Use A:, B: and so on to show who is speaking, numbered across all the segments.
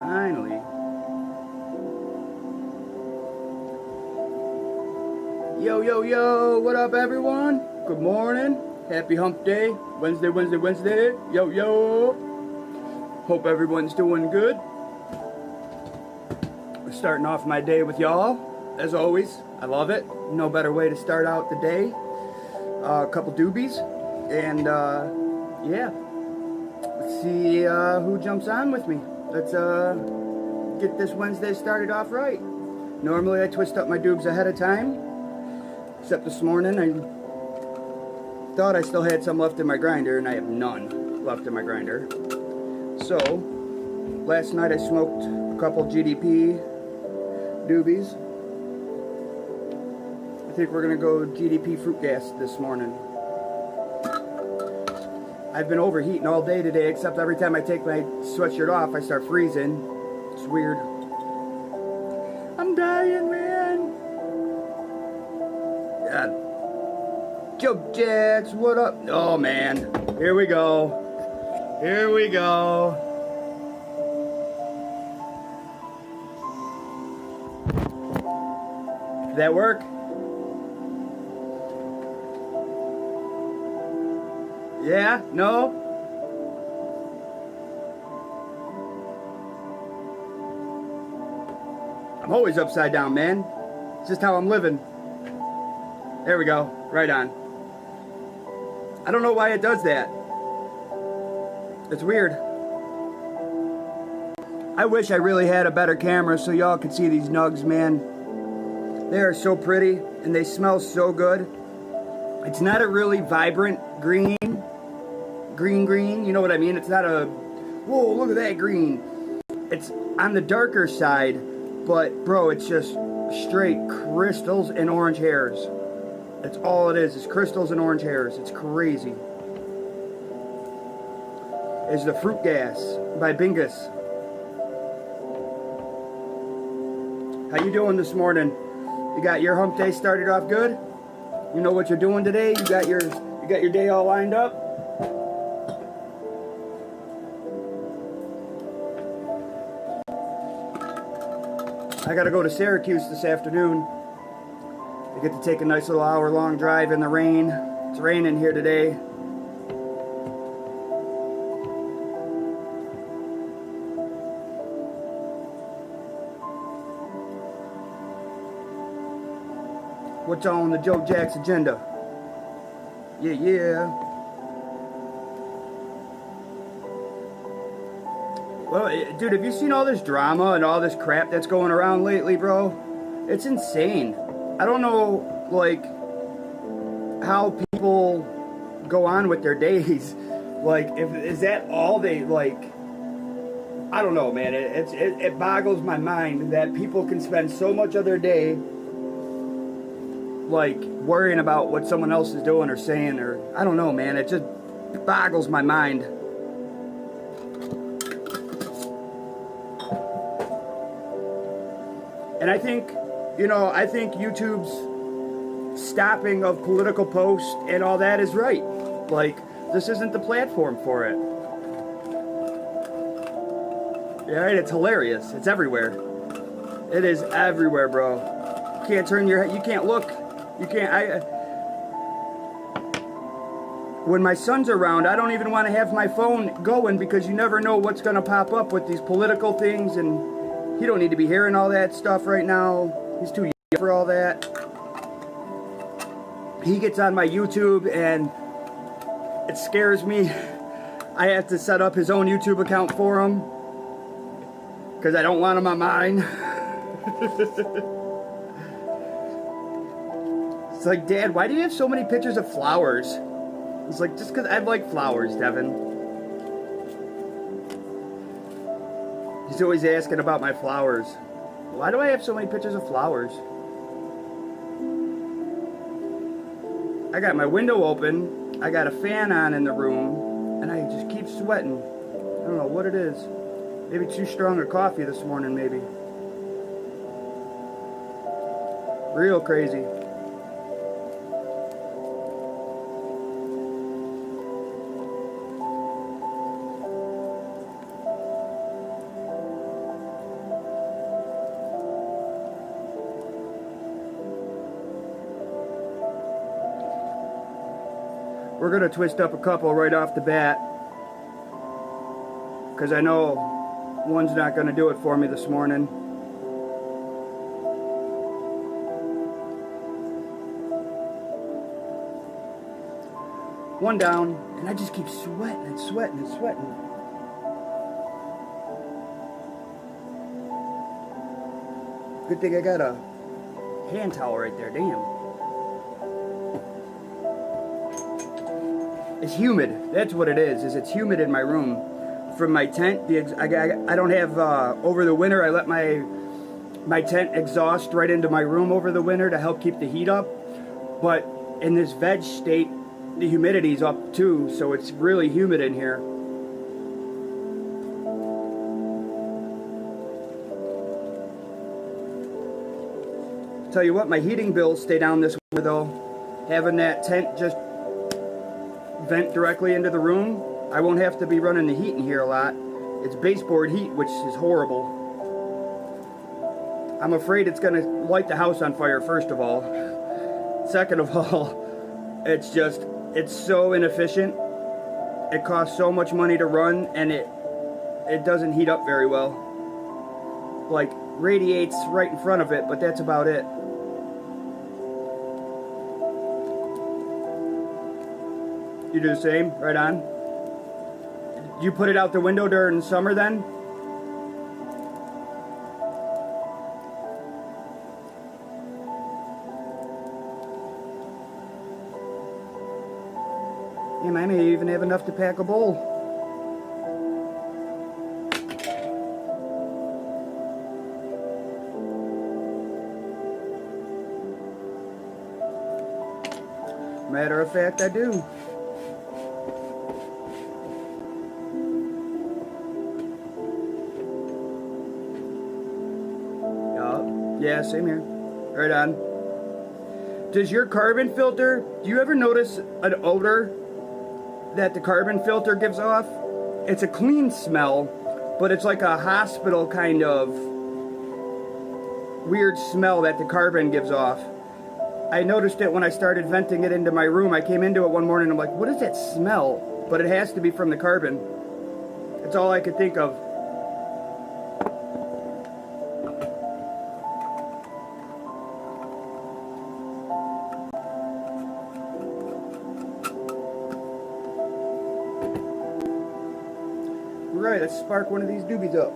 A: Finally. Yo, yo, yo, what up, everyone? Good morning. Happy hump day. Wednesday, Wednesday, Wednesday. Yo, yo. Hope everyone's doing good. We're starting off my day with y'all, as always. I love it. No better way to start out the day. A couple doobies. And, yeah. Let's see who jumps on with me. Let's get this Wednesday started off right. Normally I twist up my doobs ahead of time, except this morning I thought I still had some left in my grinder, and I have none left in my grinder. So last night I smoked a couple GDP doobies. I think we're gonna go GDP fruit gas this morning. I've been overheating all day today, except every time I take my sweatshirt off, I start freezing. It's weird. I'm dying, man. Joke Jacks, what up? Oh, man. Here we go. Here we go. Did that work? Yeah? No? I'm always upside down, man. It's just how I'm living. There we go. Right on. I don't know why it does that. It's weird. I wish I really had a better camera so y'all could see these nugs, man. They are so pretty and they smell so good. It's not a really vibrant green, you know what I mean? It's not a, whoa, look at that green. It's on the darker side, but bro, it's just straight crystals and orange hairs. That's all it is crystals and orange hairs. It's crazy. It's the Fruit Gas by Bingus. How you doing this morning? You got your hump day started off good? You know what you're doing today? You got your day all lined up? I gotta go to Syracuse this afternoon. I get to take a nice little hour-long drive in the rain. It's raining here today. What's on the Joe Jack's agenda? Yeah, yeah. Well, dude, have you seen all this drama and all this crap that's going around lately, bro? It's insane. I don't know, like, how people go on with their days. Like, is that all they, like, I don't know, man. It boggles my mind that people can spend so much of their day, like, worrying about what someone else is doing or saying, or, I don't know, man. It just boggles my mind. And I think, you know, I think YouTube's stopping of political posts and all that is right. Like, this isn't the platform for it. Yeah, right? It's hilarious. It's everywhere. It is everywhere, bro. You can't turn your head. You can't look. You can't. When my son's around, I don't even want to have my phone going because you never know what's going to pop up with these political things, and he don't need to be hearing all that stuff right now. He's too young for all that. He gets on my YouTube and it scares me. I have to set up his own YouTube account for him because I don't want him on mine. It's like, Dad, why do you have so many pictures of flowers? It's like, just because I like flowers, Devin. He's always asking about my flowers. Why do I have so many pictures of flowers? I got my window open, I got a fan on in the room, and I just keep sweating. I don't know what it is. Maybe too strong a coffee this morning, maybe. Real crazy. We're going to twist up a couple right off the bat, because I know one's not going to do it for me this morning. One down, and I just keep sweating and sweating and sweating. Good thing I got a hand towel right there, damn. It's humid, that's what it is it's humid in my room. From my tent, I don't have, over the winter, I let my tent exhaust right into my room over the winter to help keep the heat up. But in this veg state, the humidity's up too, so it's really humid in here. Tell you what, my heating bills stay down this winter though. Having that tent just vent directly into the room, I won't have to be running the heat in here a lot. It's baseboard heat, which is horrible. I'm afraid it's gonna light the house on fire, first of all. Second of all, it's so inefficient. It costs so much money to run, and it doesn't heat up very well. Like, radiates right in front of it, but that's about it. You do the same? Right on? You put it out the window during summer then? Yeah, I may even have enough to pack a bowl. Matter of fact, I do. Yeah, same here. Right on. Does your carbon filter, do you ever notice an odor that the carbon filter gives off? It's a clean smell, but it's like a hospital kind of weird smell that the carbon gives off. I noticed it when I started venting it into my room. I came into it one morning and I'm like, what is that smell? But it has to be from the carbon. That's all I could think of. Right, let's spark one of these doobies up.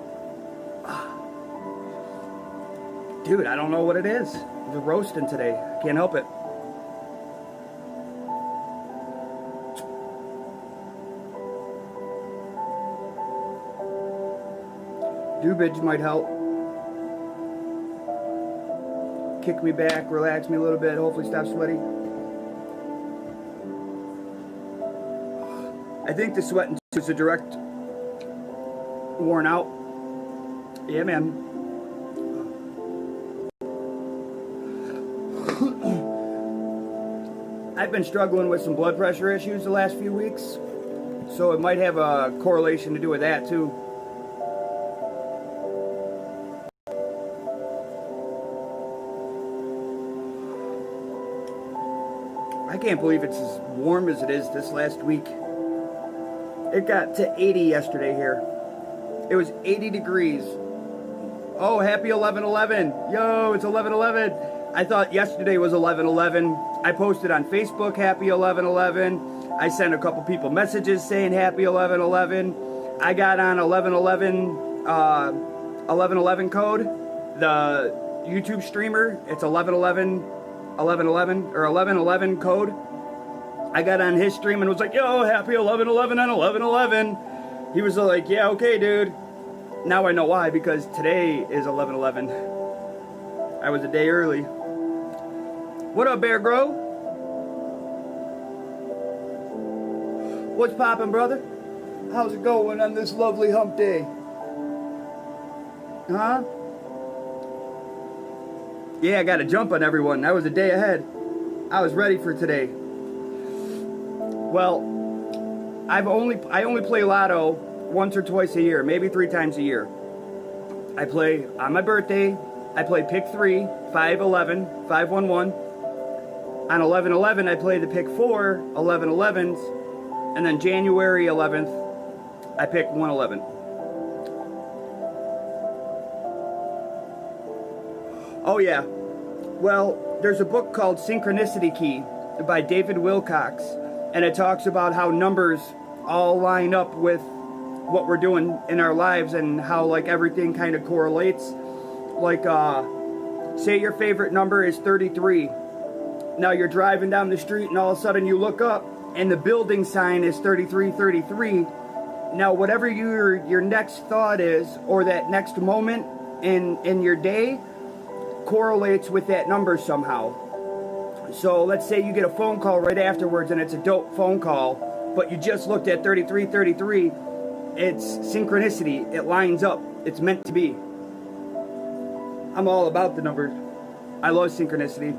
A: Dude, I don't know what it is. They're roasting today. I can't help it. Doobage might help. Kick me back, relax me a little bit, hopefully stop sweating. I think the sweat is a direct worn out. Yeah, man. I've been struggling with some blood pressure issues the last few weeks, so it might have a correlation to do with that too. I can't believe it's as warm as it is this last week. It got to 80 yesterday here. It was 80 degrees. Oh, happy 11/11. Yo, it's 11/11. I thought yesterday was 11/11. I posted on Facebook, happy 11/11. I sent a couple people messages saying happy 11/11. I got on 11/11 code. The YouTube streamer, it's 11/11 code. I got on his stream and was like, yo, happy 11/11 on 11/11. He was like, yeah, okay, dude. Now I know why, because today is 11/11. I was a day early. What up, Bear Grow? What's poppin', brother? How's it going on this lovely hump day? Huh? Yeah, I got to jump on everyone. I was a day ahead. I was ready for today. Well, I only play Lotto once or twice a year, maybe 3 times a year. I play on my birthday. I play pick 3, 5, 11, 5, 1, 1. On 11/11, I played the pick 4 11/11s, and then January 11th, I picked 111. Oh yeah, well, there's a book called Synchronicity Key by David Wilcox, and it talks about how numbers all line up with what we're doing in our lives and how like everything kind of correlates. Like say your favorite number is 33. Now you're driving down the street and all of a sudden you look up and the building sign is 3333. Now whatever your next thought is, or that next moment in your day, correlates with that number somehow. So let's say you get a phone call right afterwards and it's a dope phone call, but you just looked at 3333. It's synchronicity. It lines up. It's meant to be. I'm all about the numbers. I love synchronicity.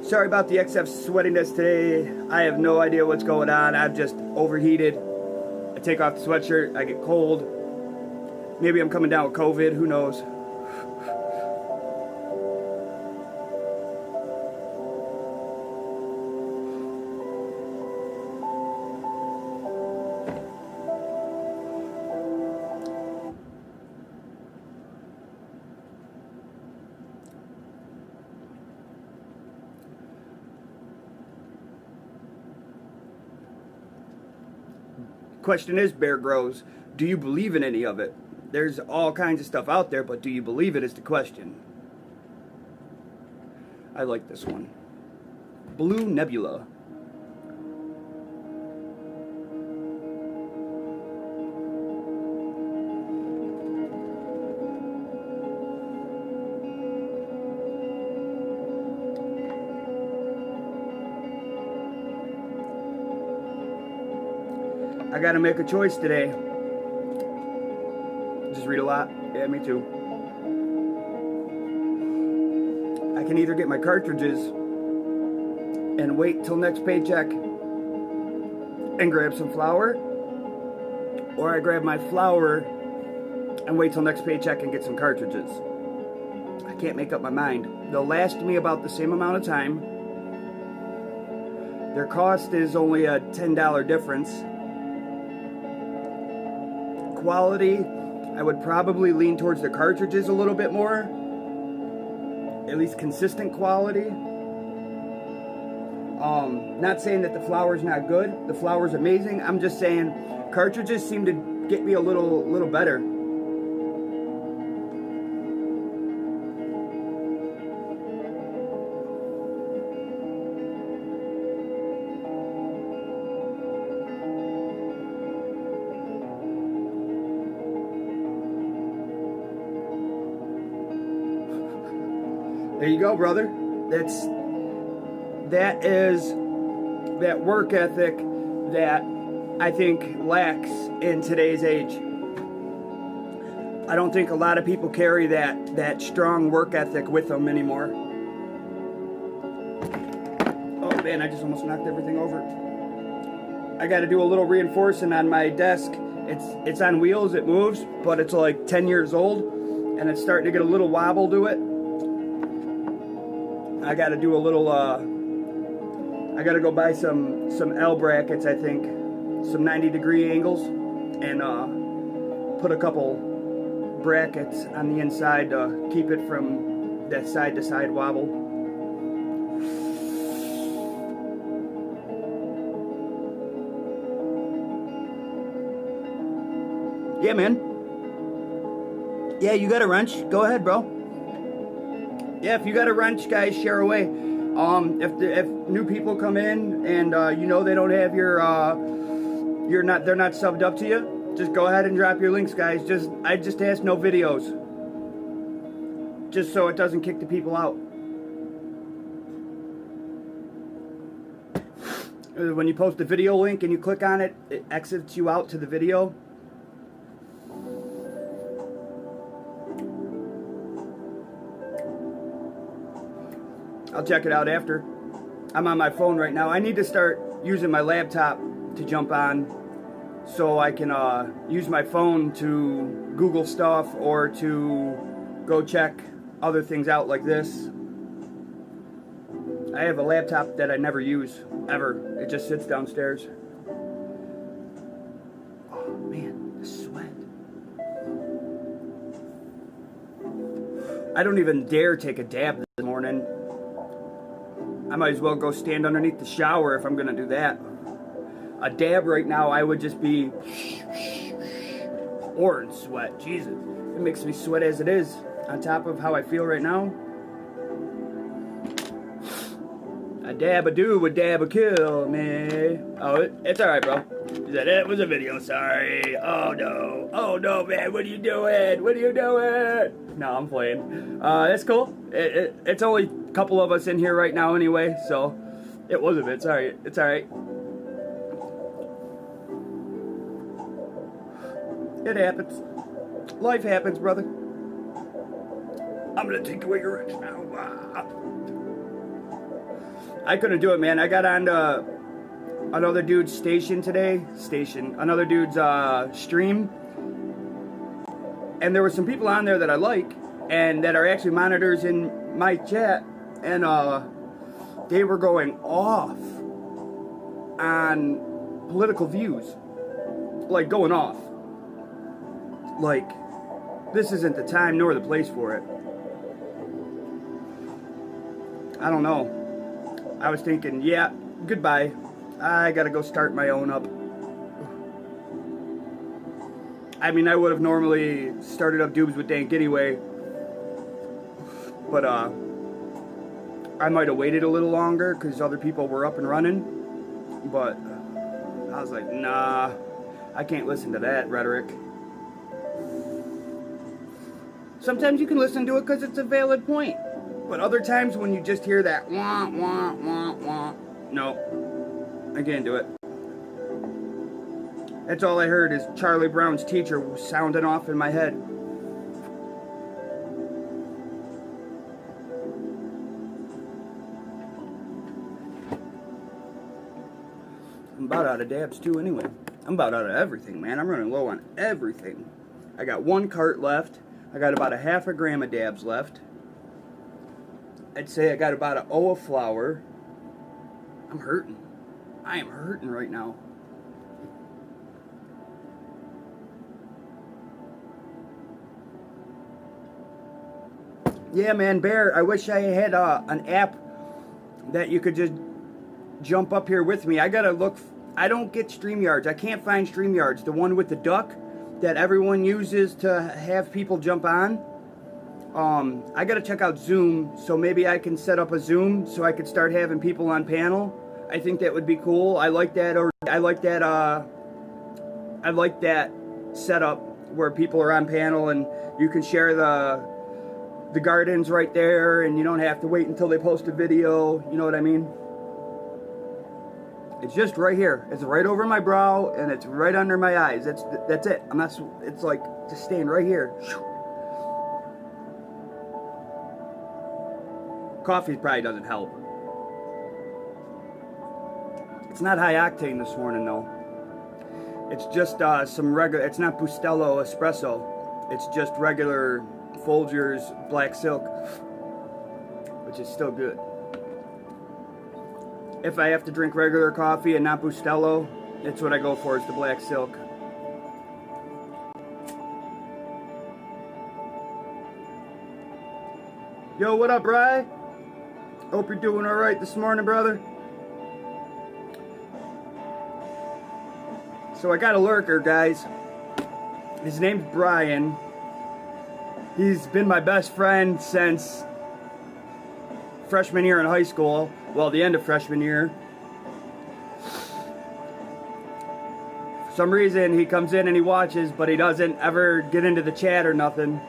A: Sorry about the excess sweatiness today. I have no idea what's going on. I'm just overheated. I take off the sweatshirt. I get cold. Maybe I'm coming down with COVID. Who knows? Question is, Bear Grows, do you believe in any of it? There's all kinds of stuff out there, but do you believe it is the question. I like this one. Blue Nebula. I gotta make a choice today. Just read a lot. Yeah, me too. I can either get my cartridges and wait till next paycheck and grab some flour, or I grab my flour and wait till next paycheck and get some cartridges. I can't make up my mind. They'll last me about the same amount of time. Their cost is only a $10 difference. Quality, I would probably lean towards the cartridges a little bit more. At least consistent quality. Not saying that the flour's not good. The flour's amazing. I'm just saying cartridges seem to get me a little better. There you go, brother. That is that work ethic that I think lacks in today's age. I don't think a lot of people carry that strong work ethic with them anymore. Oh man, I just almost knocked everything over. I got to do a little reinforcing on my desk. It's on wheels, it moves, but it's like 10 years old, and it's starting to get a little wobble to it. I got to do a little, I got to go buy some L brackets, I think, some 90-degree angles, and put a couple brackets on the inside to keep it from that side-to-side wobble. Yeah, man. Yeah, you got a wrench? Go ahead, bro. Yeah, if you got a wrench, guys, share away. If new people come in and you know they don't have they're not subbed up to you, just go ahead and drop your links, guys. I just ask no videos, just so it doesn't kick the people out. When you post a video link and you click on it, it exits you out to the video. I'll check it out after. I'm on my phone right now. I need to start using my laptop to jump on so I can use my phone to Google stuff or to go check other things out like this. I have a laptop that I never use, ever. It just sits downstairs. Oh man, the sweat. I don't even dare take a dab this morning. I might as well go stand underneath the shower if I'm gonna do that. A dab right now, I would just be orange sweat. Jesus, it makes me sweat as it is. On top of how I feel right now. A dab a do, a dab a kill me. Oh, it's alright, bro. It was a video, sorry. Oh no, man, what are you doing? What are you doing? No, I'm playing. That's cool. It's only a couple of us in here right now anyway, so it was a bit. Sorry, it's alright. It happens. Life happens, brother. I'm gonna take away your wrench now. I couldn't do it, man. I got on to another dude's station today. Another dude's stream. And there were some people on there that I like and that are actually monitors in my chat. And they were going off on political views. Like, going off. Like, this isn't the time nor the place for it. I don't know. I was thinking, yeah, goodbye. I gotta go start my own up. I mean, I would have normally started up Doobs with Dank anyway. But, I might have waited a little longer because other people were up and running. But, I was like, nah, I can't listen to that rhetoric. Sometimes you can listen to it because it's a valid point. But other times when you just hear that wah, wah, wah, wah, no, I can't do it. That's all I heard is Charlie Brown's teacher sounding off in my head. I'm about out of dabs too anyway. I'm about out of everything, man. I'm running low on everything. I got 1 cart left. I got about a half a gram of dabs left. I'd say I got about an O of flour. I'm hurting. I am hurting right now. Yeah, man, Bear, I wish I had an app that you could just jump up here with me. I gotta look. I don't get StreamYards. I can't find StreamYards. The one with the duck that everyone uses to have people jump on. I gotta check out Zoom, so maybe I can set up a Zoom so I could start having people on panel. I think that would be cool. I like that setup where people are on panel and you can share the gardens right there and you don't have to wait until they post a video, you know what I mean? It's just right here. It's right over my brow and it's right under my eyes. That's it. It's like just staying right here. Coffee probably doesn't help. It's not high octane this morning though. It's just some regular, it's not Bustelo espresso. It's just regular Folgers Black Silk, which is still good. If I have to drink regular coffee and not Bustelo, that's what I go for, is the Black Silk. Yo, what up, Rye? Hope you're doing alright this morning, brother. So I got a lurker, guys. His name's Brian. He's been my best friend since freshman year in high school. Well, the end of freshman year. For some reason, he comes in and he watches, but he doesn't ever get into the chat or nothing.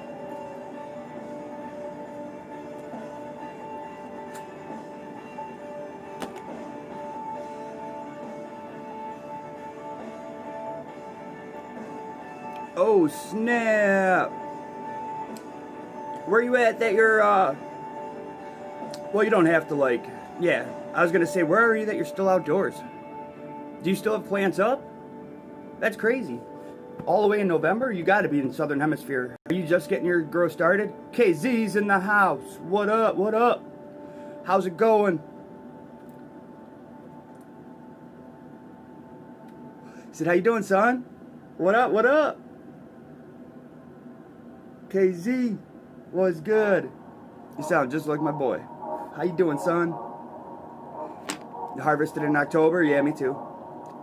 A: Oh, snap. Where you at that you're, well, you don't have to, like, yeah. I was going to say, where are you that you're still outdoors? Do you still have plants up? That's crazy. All the way in November? You gotta be in the Southern Hemisphere. Are you just getting your grow started? KZ's in the house. What up? What up? How's it going? He said, how you doing, son? What up? What up? KZ, what's good? You sound just like my boy. How you doing, son? Harvested in October? Yeah, me too.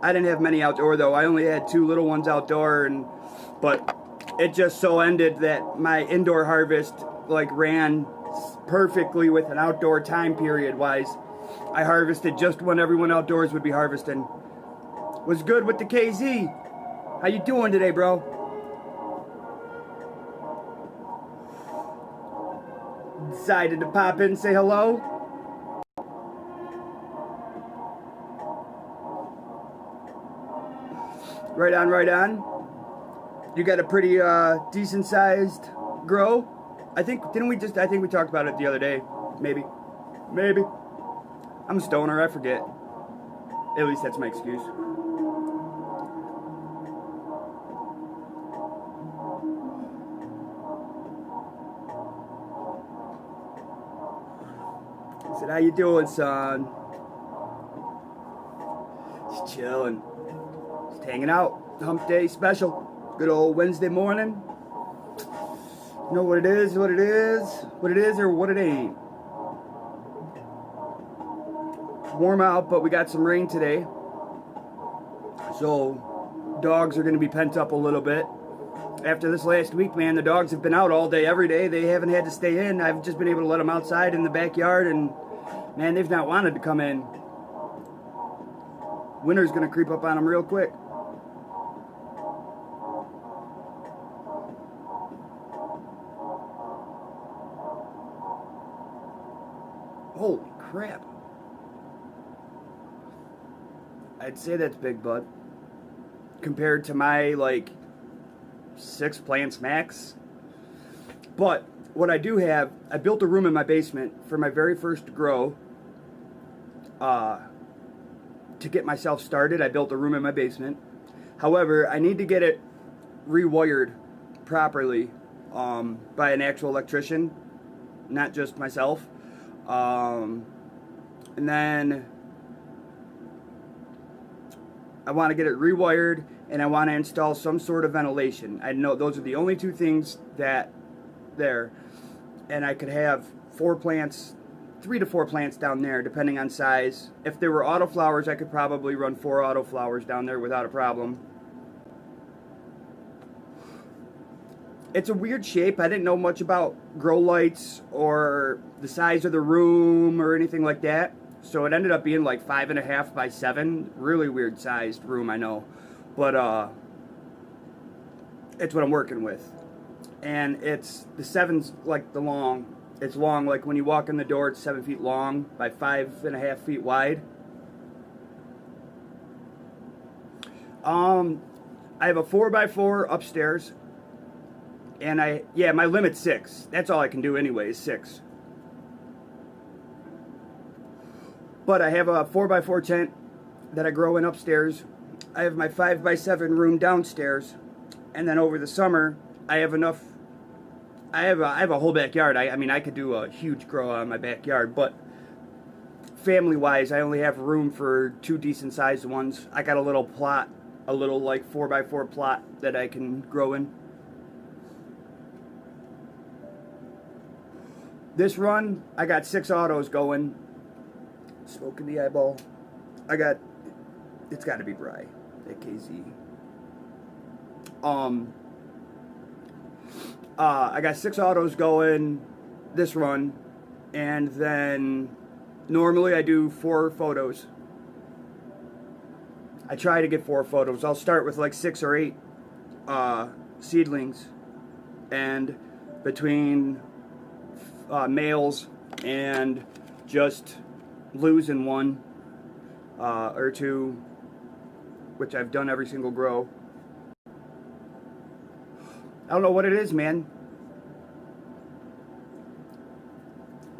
A: I didn't have many outdoor though. I only had 2 little ones outdoor, but it just so ended that my indoor harvest like ran perfectly with an outdoor time period wise. I harvested just when everyone outdoors would be harvesting. Was good with the KZ. How you doing today, bro? Decided to pop in and say hello. Right on, right on. You got a pretty decent sized grow. I think we talked about it the other day. Maybe. I'm a stoner, I forget. At least that's my excuse. I said, how you doing, son? Just chilling. Just hanging out. Hump day special. Good old Wednesday morning. You know what it is, what it is, what it is or what it ain't. Warm out, but we got some rain today. So dogs are going to be pent up a little bit. After this last week, man, the dogs have been out all day, every day. They haven't had to stay in. I've just been able to let them outside in the backyard, and man, they've not wanted to come in. Winter's going to creep up on them real quick. Holy crap. I'd say that's big, bud. Compared to my, like, 6 plants max. But what I do have, I built a room in my basement for my very first grow. To get myself started, I built a room in my basement. However, I need to get it rewired properly by an actual electrician, not just myself. And then I want to get it rewired, and I want to install some sort of ventilation. I know those are the only 2 things that there, and I could have 4 plants, 3 to 4 plants down there, depending on size. If there were autoflowers, I could probably run 4 autoflowers down there without a problem. It's a weird shape. I didn't know much about grow lights or the size of the room or anything like that. So it ended up being like 5.5 by 7. Really weird sized room, I know. But it's what I'm working with. And it's, the 7's like the long. It's long, like when you walk in the door, it's 7 feet long by 5.5 feet wide. I have a 4x4 upstairs. And my limit's 6. That's all I can do anyway, is 6. But I have a 4x4 tent that I grow in upstairs. I have my 5x7 room downstairs. And then over the summer, I have enough. I have a whole backyard. I mean, I could do a huge grow on my backyard, but family-wise, I only have room for 2 decent-sized ones. I got a little plot, a little like 4x4 plot that I can grow in. This run, I got 6 autos going. Smoking the eyeball. It's got to be Bry, that KZ. I got 6 autos going this run, and then normally I do 4 photos. I try to get 4 photos. I'll start with like 6 or 8 seedlings, and between males and just losing 1 or 2, which I've done every single grow. I don't know what it is, man.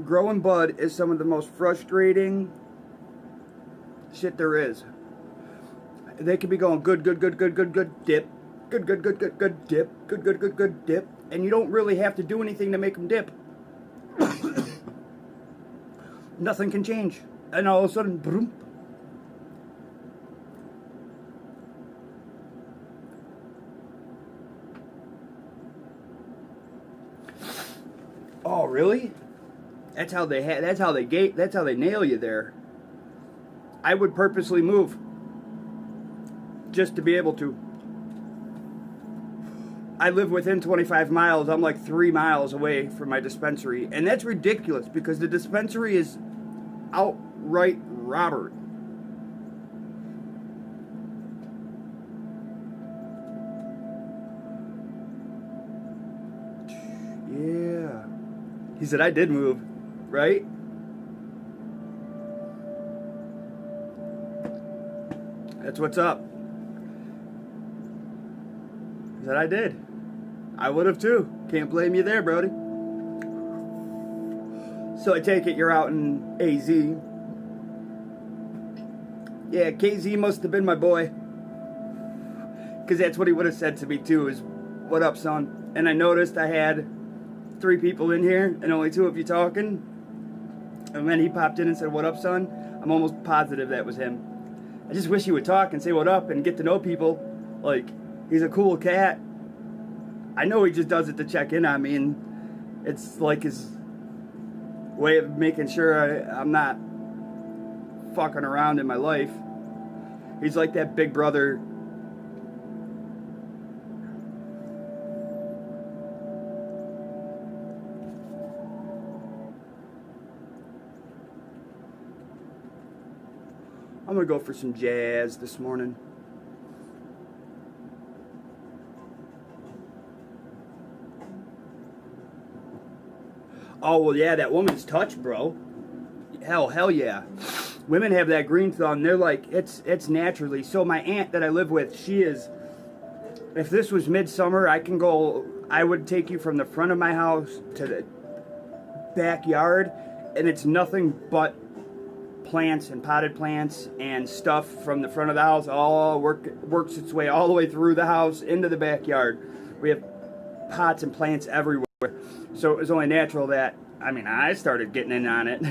A: Growing bud is some of the most frustrating shit there is. They could be going good, dip, Good, good, good, good, good, dip. Good, good, good, good, dip. And you don't really have to do anything to make them dip. Nothing can change. And all of a sudden, boom. Oh, really? That's how they nail you there. I would purposely move just to be able to. I live within 25 miles. I'm like 3 miles away from my dispensary. And that's ridiculous because the dispensary is outright robbery. Yeah. He said, I did move, right? That's what's up. He said, I did. I would have too. Can't blame you there, Brody. So I take it you're out in AZ. Yeah, KZ must have been my boy. Because that's what he would have said to me too, is, what up, son? And I noticed I had 3 people in here and only 2 of you talking. And then he popped in and said, what up, son? I'm almost positive that was him. I just wish he would talk and say what up and get to know people. Like, he's a cool cat. I know he just does it to check in on me, and it's like his way of making sure I'm not fucking around in my life. He's like that big brother. I'm gonna go for some jazz this morning. Oh, well, yeah, that woman's touch, bro. Hell yeah. Women have that green thumb. They're like, it's naturally. So my aunt that I live with, she is, if this was midsummer, I would take you from the front of my house to the backyard, and it's nothing but plants and potted plants and stuff from the front of the house. All works its way all the way through the house into the backyard. We have pots and plants everywhere. So it was only natural that, I started getting in on it.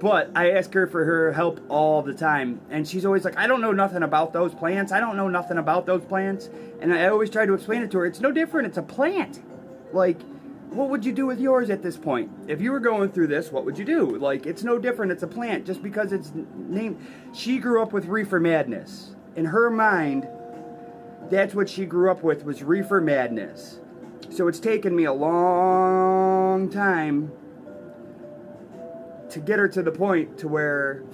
A: But I ask her for her help all the time. And she's always like, I don't know nothing about those plants. I don't know nothing about those plants. And I always try to explain it to her. It's no different. It's a plant. Like, what would you do with yours at this point? If you were going through this, what would you do? Like, it's no different. It's a plant. Just because it's named. She grew up with reefer madness. In her mind, that's what she grew up with, was reefer madness. So it's taken me a long time to get her to the point to where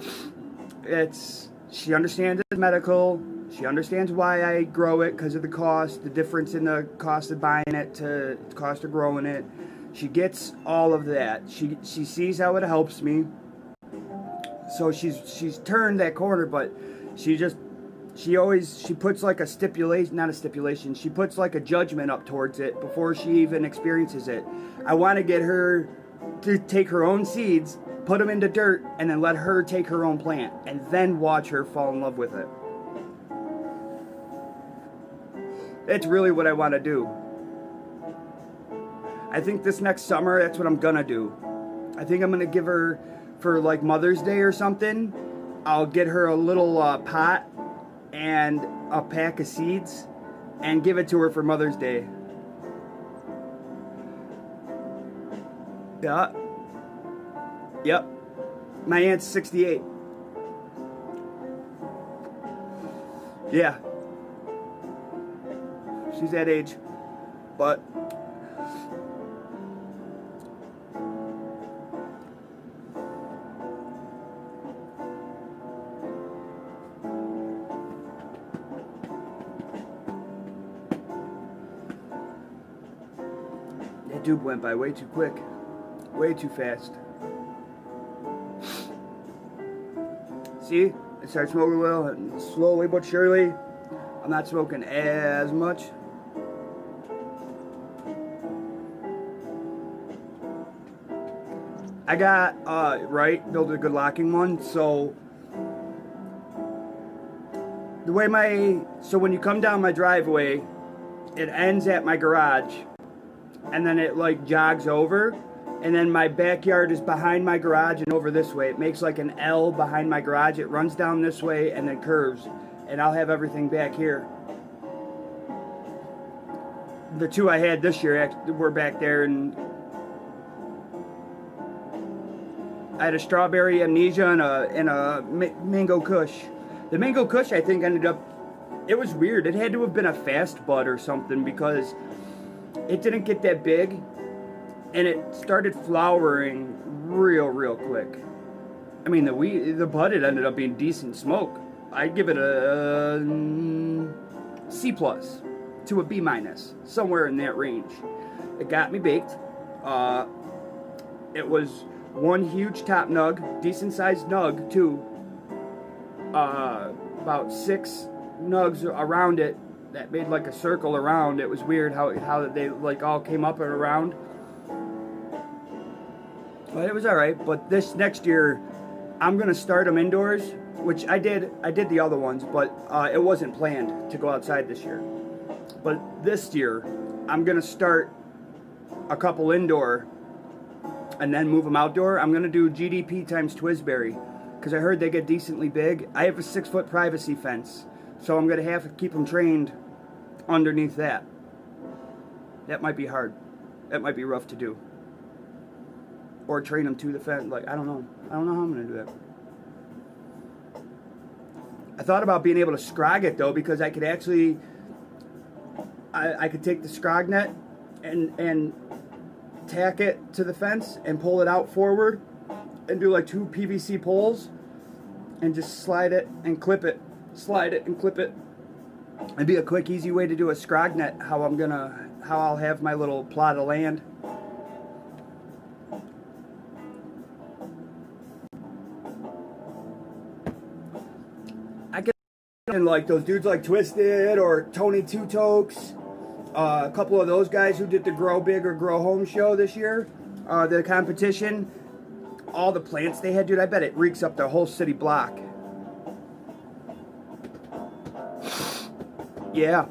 A: she understands it's medical. She understands why I grow it, because of the cost, the difference in the cost of buying it to the cost of growing it. She gets all of that. She sees how it helps me. So she's turned that corner, but she puts like a stipulation, not a stipulation, she puts like a judgment up towards it before she even experiences it. I want to get her to take her own seeds, put them into dirt, and then let her take her own plant, and then watch her fall in love with it. That's really what I want to do. I think this next summer, that's what I'm gonna do. I think I'm gonna give her, for like Mother's Day or something, I'll get her a little pot and a pack of seeds and give it to her for Mother's Day. Yeah. Yep. My aunt's 68. Yeah. She's that age. But that Doob went by way too quick. Way too fast. See? I start smoking a little, and slowly but surely, I'm not smoking as much. I got, built a good locking one, so the way so when you come down my driveway, it ends at my garage, and then it like jogs over, and then my backyard is behind my garage and over this way. It makes like an L behind my garage. It runs down this way and then curves, and I'll have everything back here. The two I had this year were back there, and I had a strawberry amnesia and a mango kush. The mango kush, I think, ended up, it was weird. It had to have been a fast bud or something, because it didn't get that big, and it started flowering real quick. I mean, the bud, it ended up being decent smoke. I'd give it a C+ to a B-, somewhere in that range. It got me baked. It was one huge top nug, decent sized nug too. About 6 nugs around it that made like a circle around. It was weird how they like all came up and around. But it was alright. But this next year, I'm gonna start them indoors, which I did the other ones, but it wasn't planned to go outside this year. But this year, I'm gonna start a couple indoor and then move them outdoor. I'm gonna do GDP times Twisberry, because I heard they get decently big. I have a 6-foot privacy fence, so I'm gonna have to keep them trained underneath that. That might be hard. That might be rough to do. Or train them to the fence. Like, I don't know how I'm gonna do that. I thought about being able to scrog it though, because I could actually, I could take the scrog net and tack it to the fence and pull it out forward and do like 2 PVC poles and just slide it and clip it, slide it and clip it. It'd be a quick, easy way to do a scrog net. How I'll have my little plot of land. I can like those dudes like Twisted or Tony Two Tokes. A couple of those guys who did the Grow Big or Grow Home show this year, the competition, all the plants they had, dude, I bet it reeks up the whole city block. Yeah,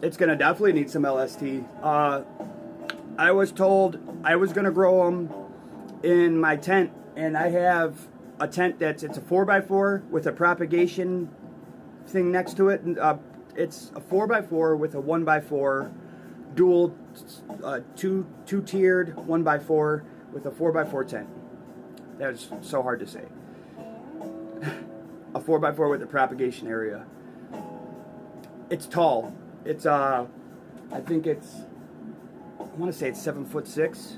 A: it's gonna definitely need some LST. I was told I was gonna grow them in my tent, and I have a tent it's a 4x4 with a propagation thing next to it. It's a 4x4 with a 1x4 dual, two-tiered 1x4 with a 4x4 tent. That is so hard to say. A 4x4 with a propagation area. It's tall. It's I think I want to say it's 7'6".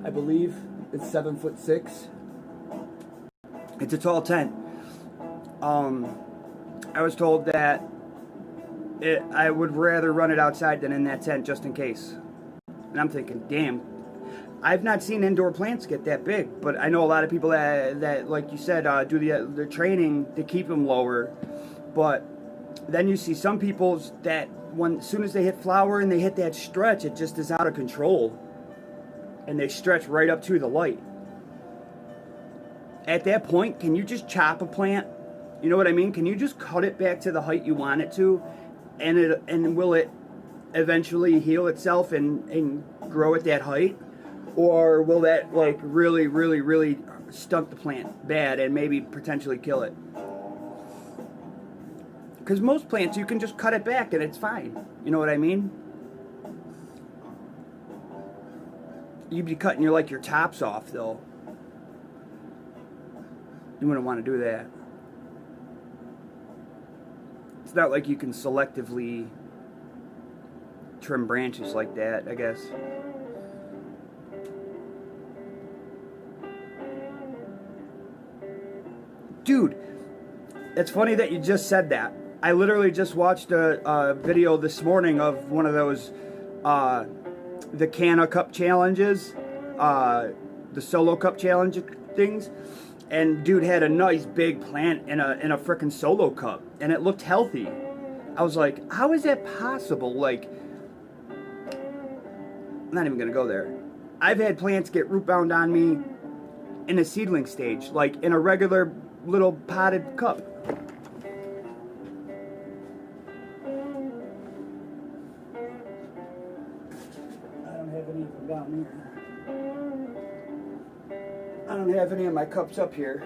A: I believe it's 7'6". It's a tall tent. I was told that I would rather run it outside than in that tent, just in case. And I'm thinking, damn, I've not seen indoor plants get that big, but I know a lot of people that like you said, do the training to keep them lower. But then you see some people that as soon as they hit flower and they hit that stretch, it just is out of control. And they stretch right up to the light. At that point, can you just chop a plant? You know what I mean? Can you just cut it back to the height you want it to? And will it eventually heal itself and grow at that height? Or will that like really stunt the plant bad and maybe potentially kill it? Because most plants, you can just cut it back and it's fine. You know what I mean? You'd be cutting your tops off though. You wouldn't want to do that. It's not like you can selectively trim branches like that, I guess. Dude, it's funny that you just said that. I literally just watched a video this morning of one of those, the Canna Cup challenges, the Solo Cup challenge things. And dude had a nice big plant in a frickin' Solo Cup, and it looked healthy. I was like, how is that possible? Like, I'm not even gonna go there. I've had plants get root bound on me in a seedling stage, like in a regular little potted cup. down here. I don't have any of my cups up here.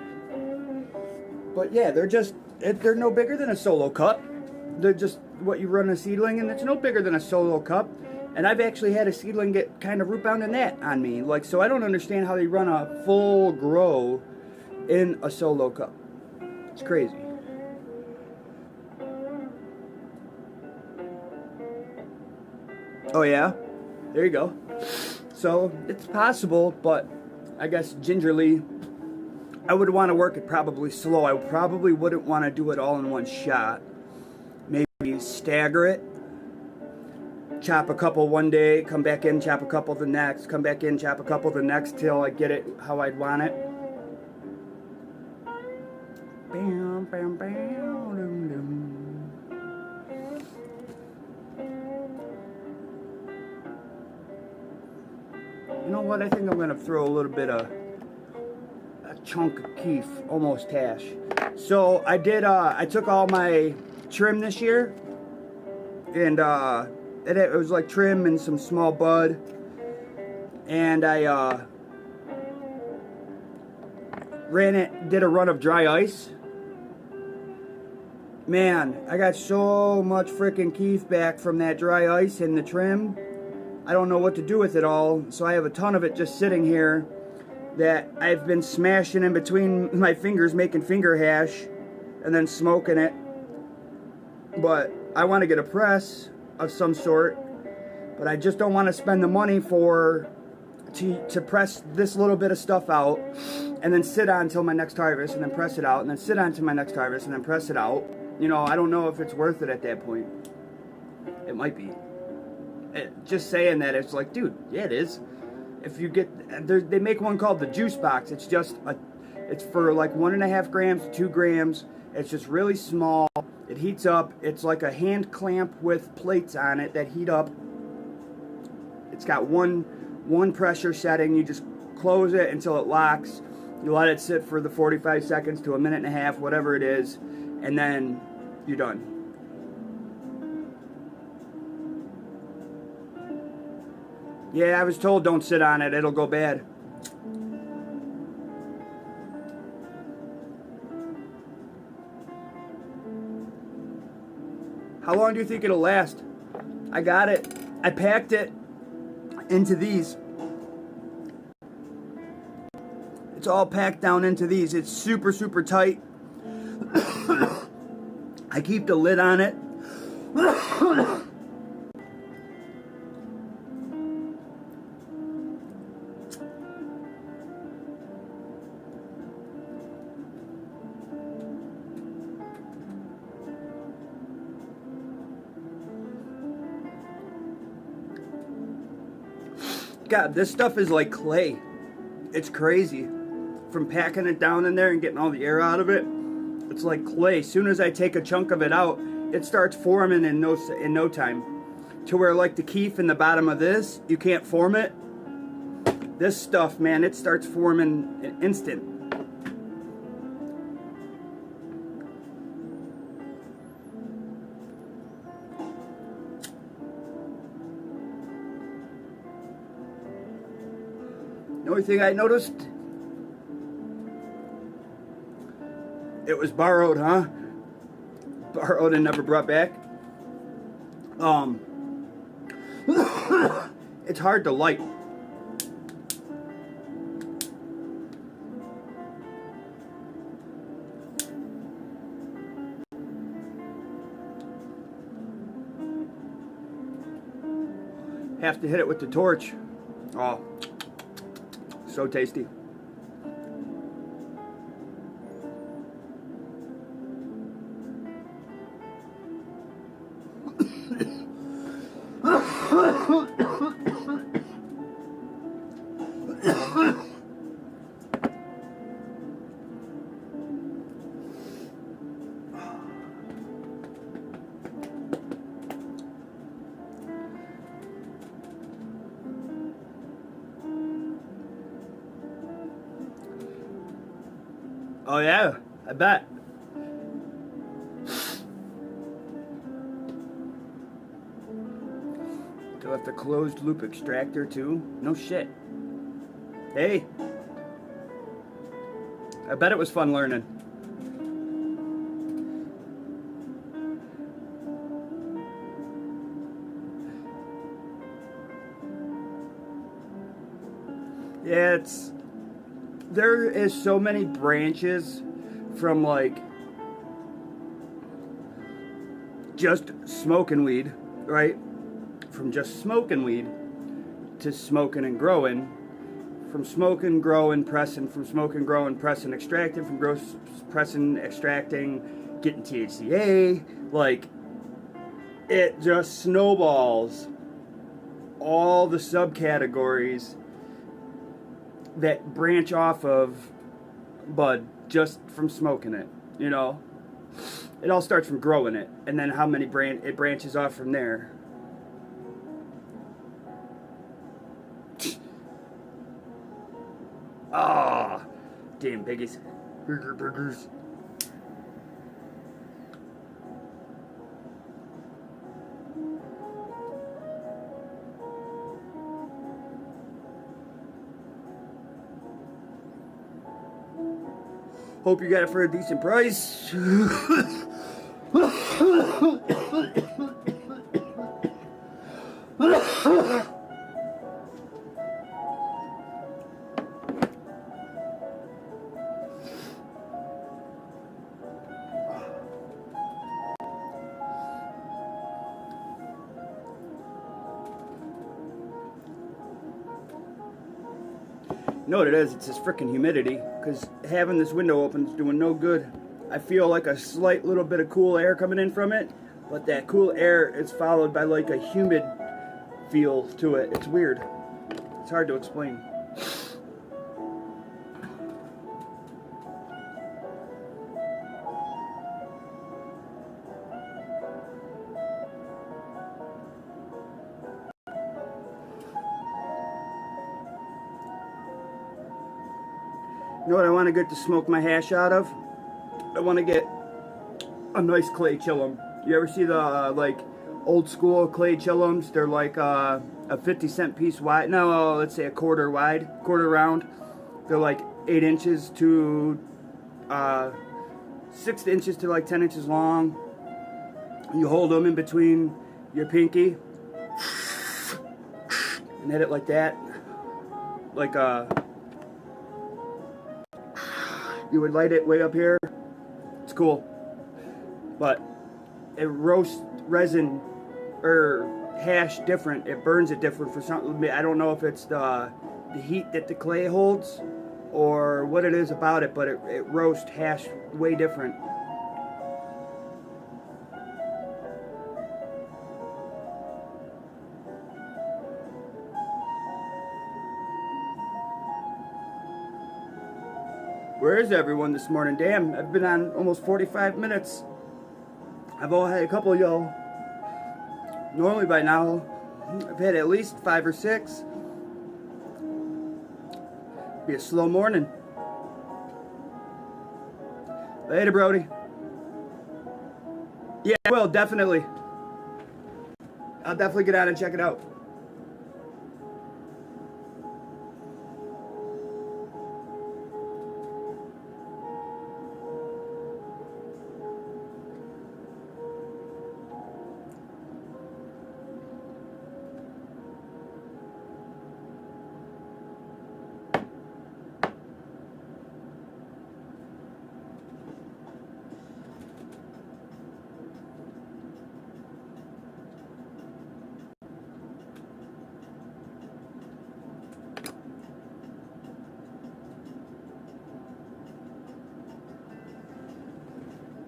A: But yeah, they're no bigger than a solo cup. They're just what you run a seedling, and it's no bigger than a solo cup. And I've actually had a seedling get kind of root bound in that on me. Like, so I don't understand how they run a full grow in a solo cup. It's crazy. Oh yeah? There you go. So it's possible, but I guess gingerly, I would want to work it probably slow. I probably wouldn't want to do it all in one shot. Maybe stagger it. Chop a couple one day, come back in, chop a couple the next, come back in, chop a couple the next till I get it how I'd want it. Bam, bam, bam, dum, dum. You know what? I think I'm going to throw a little bit of a chunk of keef, almost hash. So I did, I took all my trim this year, and it was like trim and some small bud, and I did a run of dry ice. Man, I got so much freaking keef back from that dry ice and the trim. I don't know what to do with it all, so I have a ton of it just sitting here that I've been smashing in between my fingers, making finger hash, and then smoking it. But I want to get a press of some sort, but I just don't want to spend the money to press this little bit of stuff out and then sit on until my next harvest and then press it out and then sit on to my next harvest and then press it out. You know, I don't know if it's worth it at that point. It might be. Just saying that, it's like, dude, yeah, it is. If you get, they make one called the juice box. It's just it's for like 1.5 grams to 2 grams. It's just really small. It heats up. It's like a hand clamp with plates on it that heat up. It's got one pressure setting. You just close it until it locks. You let it sit for the 45 seconds to a minute and a half, whatever it is, and then you're done. Yeah, I was told don't sit on it, it'll go bad. How long do you think it'll last? I got it. I packed it into these. It's all packed down into these. It's super, super tight. I keep the lid on it. God, this stuff is like clay. It's crazy. From packing it down in there and getting all the air out of it, it's like clay. As soon as I take a chunk of it out, it starts forming in no time. To where like the keef in the bottom of this, you can't form it. This stuff, man, it starts forming in instant. The only thing I noticed, it was borrowed, huh? Borrowed and never brought back. It's hard to light. Have to hit it with the torch. Oh. So tasty. Oh yeah, I bet. They left a closed loop extractor too. No shit. Hey. I bet it was fun learning. Yeah, there is so many branches from like just smoking weed, right? From just smoking weed to smoking and growing, from smoking, growing, pressing, from smoking, growing, pressing, extracting, from pressing, extracting, getting THCA. Like, it just snowballs all the subcategories that branch off of bud just from smoking it, you know? It all starts from growing it, and then how many it branches off from there. Ah, oh, damn biggies. Burgers. Hope you got it for a decent price. You know what it is? It's this freaking humidity, because having this window open is doing no good. I feel like a slight little bit of cool air coming in from it, but that cool air is followed by like a humid feel to it. It's weird. It's hard to explain. You know what I want to get to smoke my hash out of? I want to get a nice clay chillum. You ever see the like old school clay chillums? They're like a 50-cent piece wide. No, let's say a quarter wide, quarter round. They're like 8 inches to 6 inches to like 10 inches long. You hold them in between your pinky and hit it like that, like you would light it way up here. It's cool, but it roasts resin or hash different. It burns it different for something. I don't know if it's the heat that the clay holds or what it is about it, but it roasts hash way different. Where is everyone this morning? Damn, I've been on almost 45 minutes. I've all had a couple of y'all. Normally by now, I've had at least 5 or 6. Be a slow morning. Later, Brody. Yeah, I will, definitely. I'll definitely get out and check it out.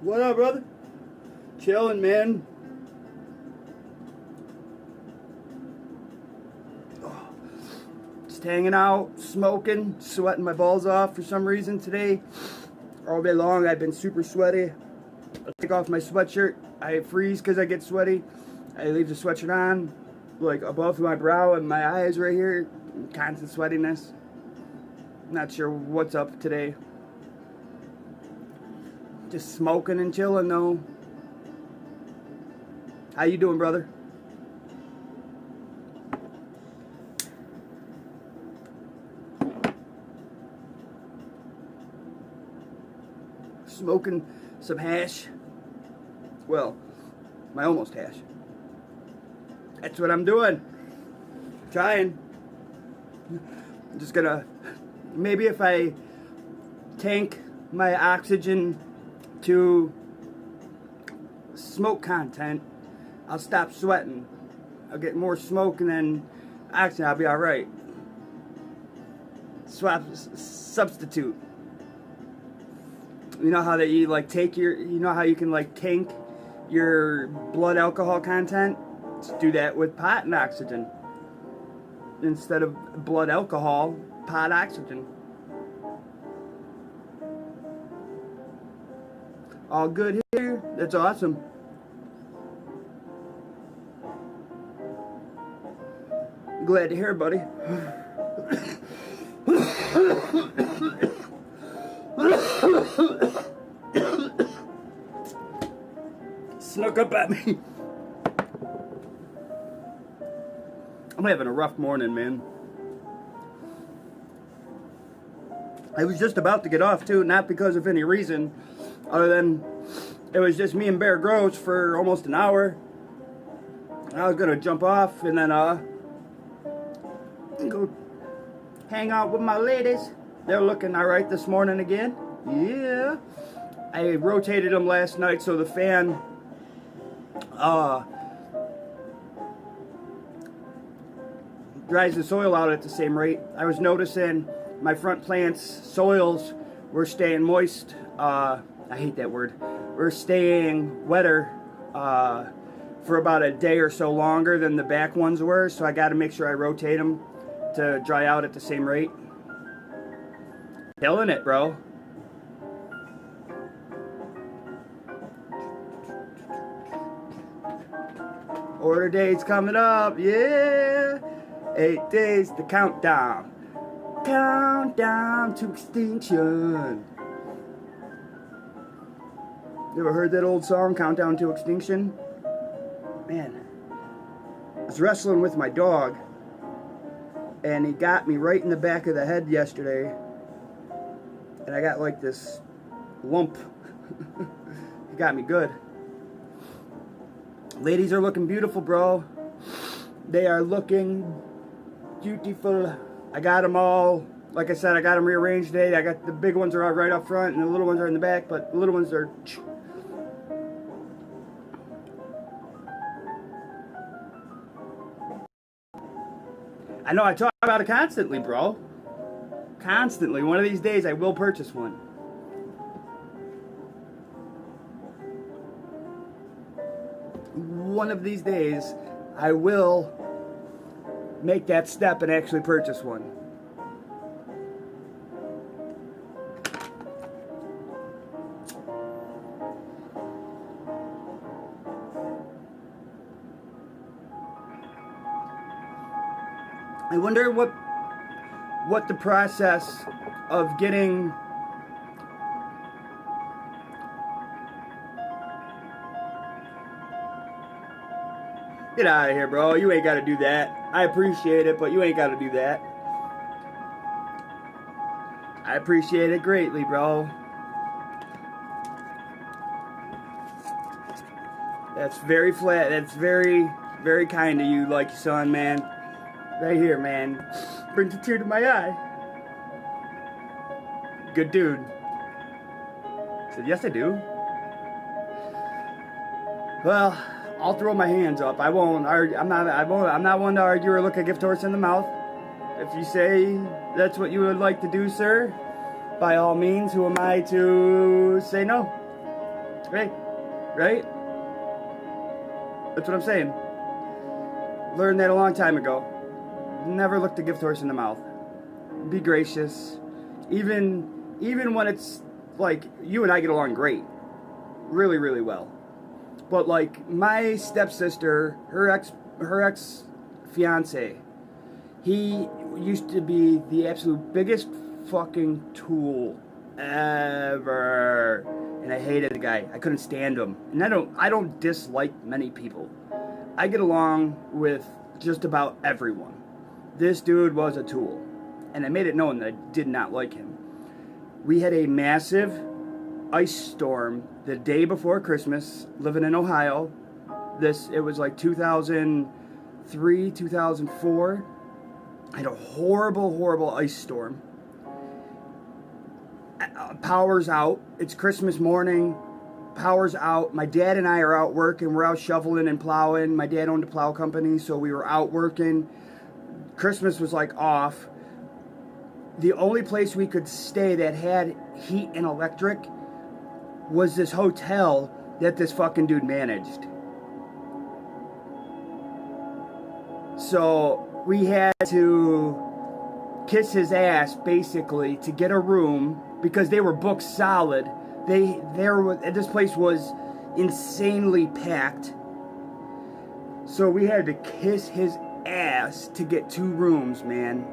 A: What up, brother? Chilling, man. Just hanging out, smoking, sweating my balls off for some reason today. All day long, I've been super sweaty. I take off my sweatshirt. I freeze because I get sweaty. I leave the sweatshirt on, like above my brow and my eyes right here. Constant sweatiness. Not sure what's up today. Just smoking and chilling though. How you doing, brother? smoking some hash. Well, my almost hash. That's what I'm doing. Trying. I'm just gonna, maybe if I tank my oxygen to smoke content, I'll stop sweating. I'll get more smoke and then oxygen, I'll be alright. Substitute. You know how that you like take your, you know how you can like tank your blood alcohol content? Let's do that with pot and oxygen. Instead of blood alcohol, pot oxygen. All good here. That's awesome. Glad to hear, buddy. Snuck up at me. I'm having a rough morning, man. I was just about to get off too, not because of any reason other than it was just me and Bear Grylls for almost an hour. I was gonna jump off and then go hang out with my ladies. They're looking alright this morning again. Yeah. I rotated them last night so the fan dries the soil out at the same rate. I was noticing my front plants' soils were staying moist. I hate that word. We're staying wetter for about a day or so longer than the back ones were, so I got to make sure I rotate them to dry out at the same rate. Killing it, bro. Order date's coming up, yeah. 8 days to countdown. Countdown to extinction. You ever heard that old song, Countdown to Extinction? Man, I was wrestling with my dog, and he got me right in the back of the head yesterday, and I got like this lump. He got me good. Ladies are looking beautiful, bro. They are looking beautiful. I got them all, like I said, I got them rearranged today. I got the big ones are right up front and the little ones are in the back, but the little ones are... I know I talk about it constantly, bro. Constantly. One of these days I will purchase one. One of these days I will make that step and actually purchase one. I wonder what the process of getting Get out of here, bro. You ain't got to do that. I appreciate it, but you ain't got to do that. I appreciate it greatly, bro. That's very flat. That's very, very kind of you, like son, man. Right here, man. Brings a tear to my eye. Good dude. I said, yes, I do. Well, I'll throw my hands up. I won't argue. I'm not one to argue or look a gift horse in the mouth. If you say that's what you would like to do, sir, by all means, who am I to say no? Right? Right? That's what I'm saying. Learned that a long time ago. Never look the gift horse in the mouth. Be gracious. Even when it's like you and I get along great. Really, really well. But like my stepsister, her ex fiance, he used to be the absolute biggest fucking tool ever. And I hated the guy. I couldn't stand him. And I don't dislike many people. I get along with just about everyone. This dude was a tool. And I made it known that I did not like him. We had a massive ice storm the day before Christmas, living in Ohio. It was like 2003, 2004. I had a horrible ice storm. Power's out. It's Christmas morning. Power's out. My dad and I are out working. We're out shoveling and plowing. My dad owned a plow company, so we were out working. Christmas was like off. The only place we could stay that had heat and electric was this hotel that this fucking dude managed. So we had to kiss his ass basically to get a room because they were booked solid. This place was insanely packed. So we had to kiss his ass to get 2 rooms, man.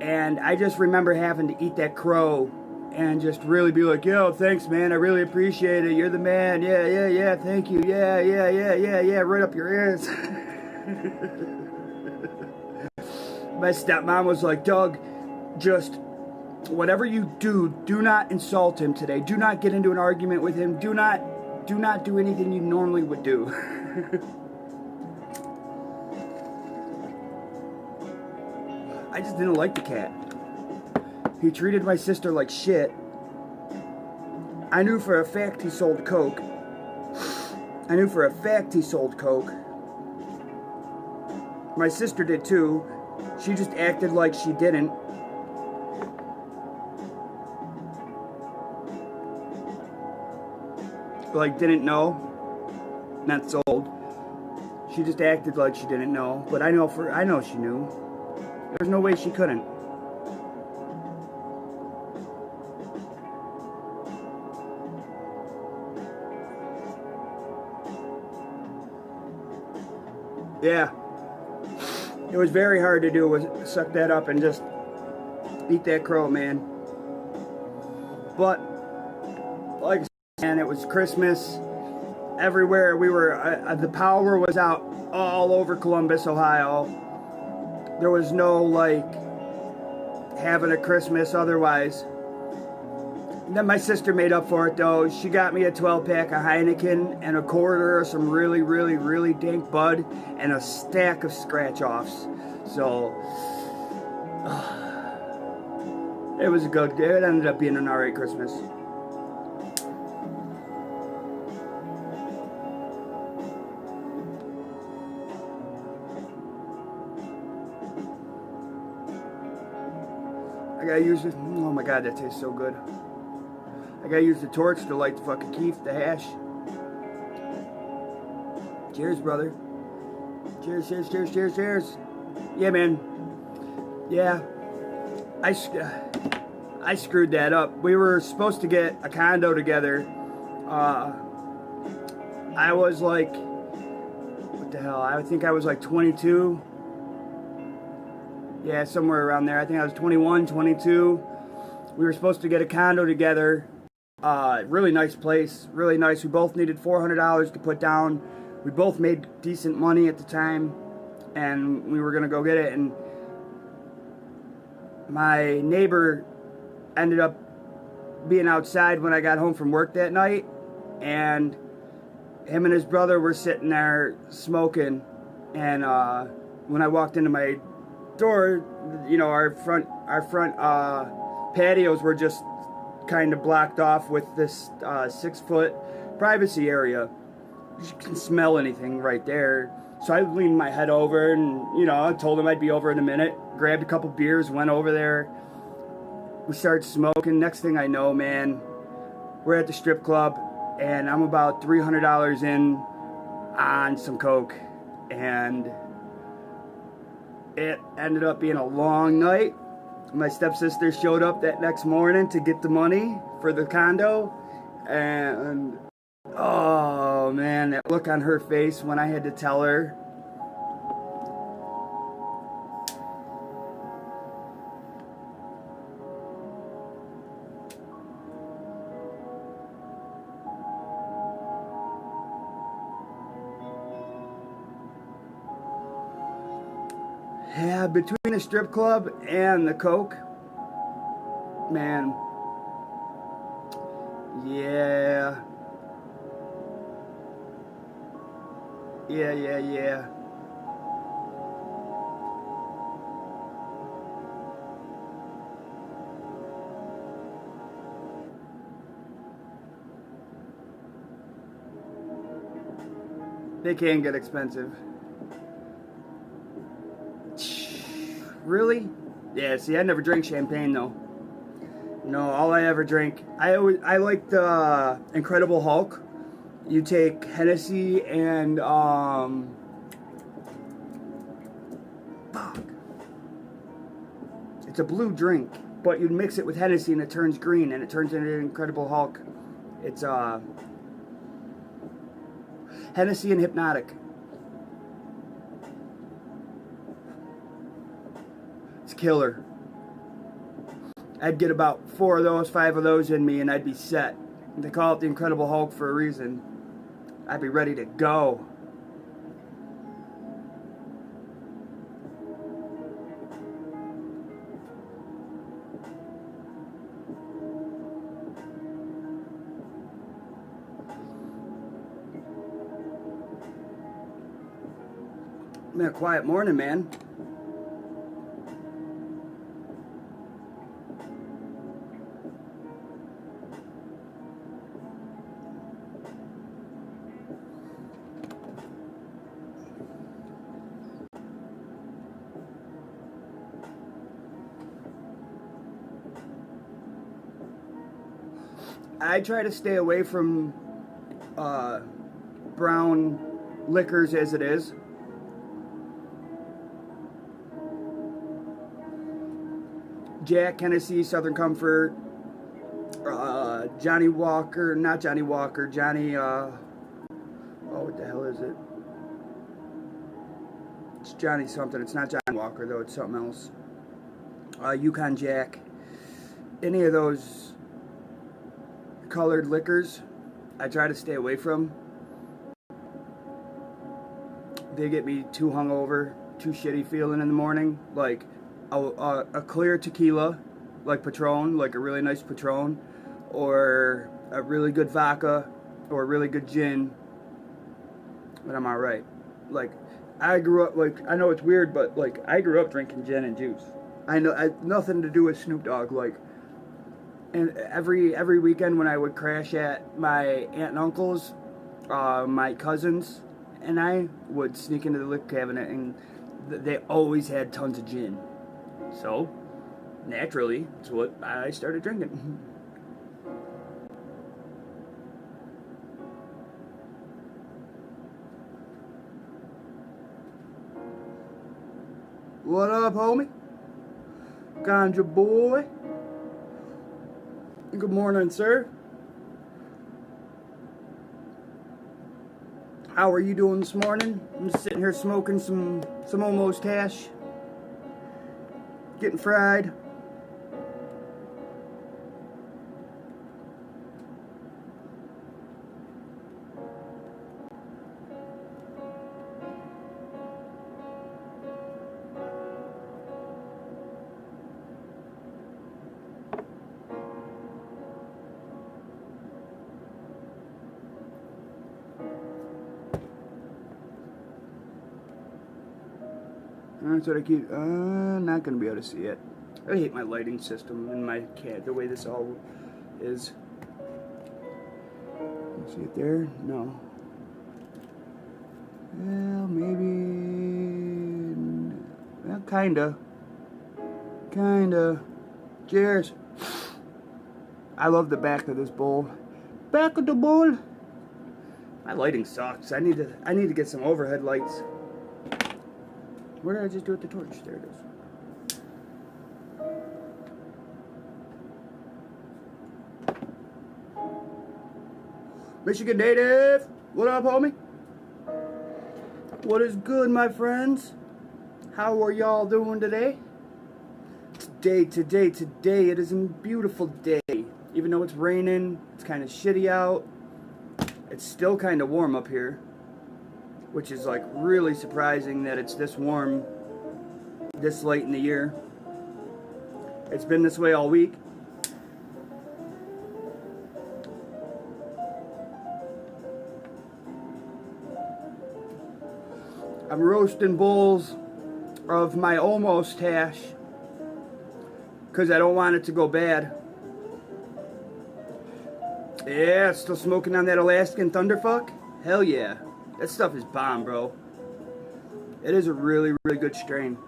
A: And I just remember having to eat that crow and just really be like, yo, thanks, man. I really appreciate it. You're the man. Yeah. Thank you. Yeah. Right up your ears. My stepmom was like, Doug, just whatever you do, do not insult him today. Do not get into an argument with him. Do not do anything you normally would do. I just didn't like the cat. He treated my sister like shit. I knew for a fact he sold coke. My sister did too. She just acted like she didn't. Like didn't know. Not sold. She just acted like she didn't know. But I know she knew. There's no way she couldn't. Yeah. It was very hard to do, was suck that up and just eat that crow, man. But, like I said, man, it was Christmas. Everywhere we were, the power was out all over Columbus, Ohio. There was no, like, having a Christmas otherwise. And then my sister made up for it, though. She got me a 12-pack of Heineken and a quarter of some really dank bud and a stack of scratch-offs. So, it was a good, it ended up being an alright Christmas. I gotta use it. Oh my god, that tastes so good. I gotta use the torch to light the fucking keef, the hash. Cheers, brother. Cheers. Yeah, man. Yeah. I screwed that up. We were supposed to get a condo together. I was like, what the hell? I think I was like 22. Yeah, somewhere around there. I think I was 21, 22. We were supposed to get a condo together. Really nice place. Really nice. We both needed $400 to put down. We both made decent money at the time. And we were going to go get it. And my neighbor ended up being outside when I got home from work that night. And him and his brother were sitting there smoking. And when I walked into my door, you know, our front patios were just kind of blocked off with this 6-foot privacy area. You can smell anything right there. So I leaned my head over and, you know, I told him I'd be over in a minute. Grabbed a couple beers, went over there. We started smoking. Next thing I know, man, we're at the strip club and I'm about $300 in on some coke. And it ended up being a long night. My stepsister showed up that next morning to get the money for the condo. And, oh man, that look on her face when I had to tell her. Yeah, between the strip club and the coke, man, Yeah. Yeah. They can get expensive. Really? Yeah, see, I never drink champagne, though. No, all I ever drink, I like the Incredible Hulk. You take Hennessy and, fuck. It's a blue drink, but you mix it with Hennessy and it turns green and it turns into an Incredible Hulk. It's, Hennessy and Hypnotic. It's killer. I'd get about 4 of those, 5 of those in me and I'd be set. They call it the Incredible Hulk for a reason. I'd be ready to go. It's been a quiet morning, man. I try to stay away from brown liquors as it is. Jack, Hennessy, Southern Comfort, Johnny Walker, not Johnny Walker, Johnny, oh, what the hell is it? It's Johnny something. It's not Johnny Walker, though. It's something else. Yukon Jack. Any of those colored liquors, I try to stay away from. They get me too hungover, too shitty feeling in the morning. Like a clear tequila, like Patron, like a really nice Patron, or a really good vodka, or a really good gin, but I'm alright. Like, I grew up, like, I know it's weird, but, like, I grew up drinking gin and juice. I know, nothing to do with Snoop Dogg, like, and every weekend when I would crash at my aunt and uncle's, my cousins and I would sneak into the liquor cabinet, and they always had tons of gin. So, naturally, it's what I started drinking. What up, homie? Ganja boy. Good morning, sir. How are you doing this morning? I'm just sitting here smoking some almost cash. Getting fried. That's what I keep, not gonna be able to see it. I hate my lighting system and my the way this all is. See it there? No. Well, maybe, well, kinda. Cheers. I love the back of this bowl. Back of the bowl. My lighting sucks. I need to get some overhead lights. What did I just do with the torch? There it is. Michigan native! What up, homie? What is good, my friends? How are y'all doing today? Today, it is a beautiful day. Even though it's raining, it's kind of shitty out. It's still kind of warm up here, which is like really surprising that it's this warm this late in the year. It's been this way all week. I'm roasting bowls of my almost hash because I don't want it to go bad. Yeah, still smoking on that Alaskan Thunderfuck? Hell yeah. That stuff is bomb, bro. It is a really, really good strain.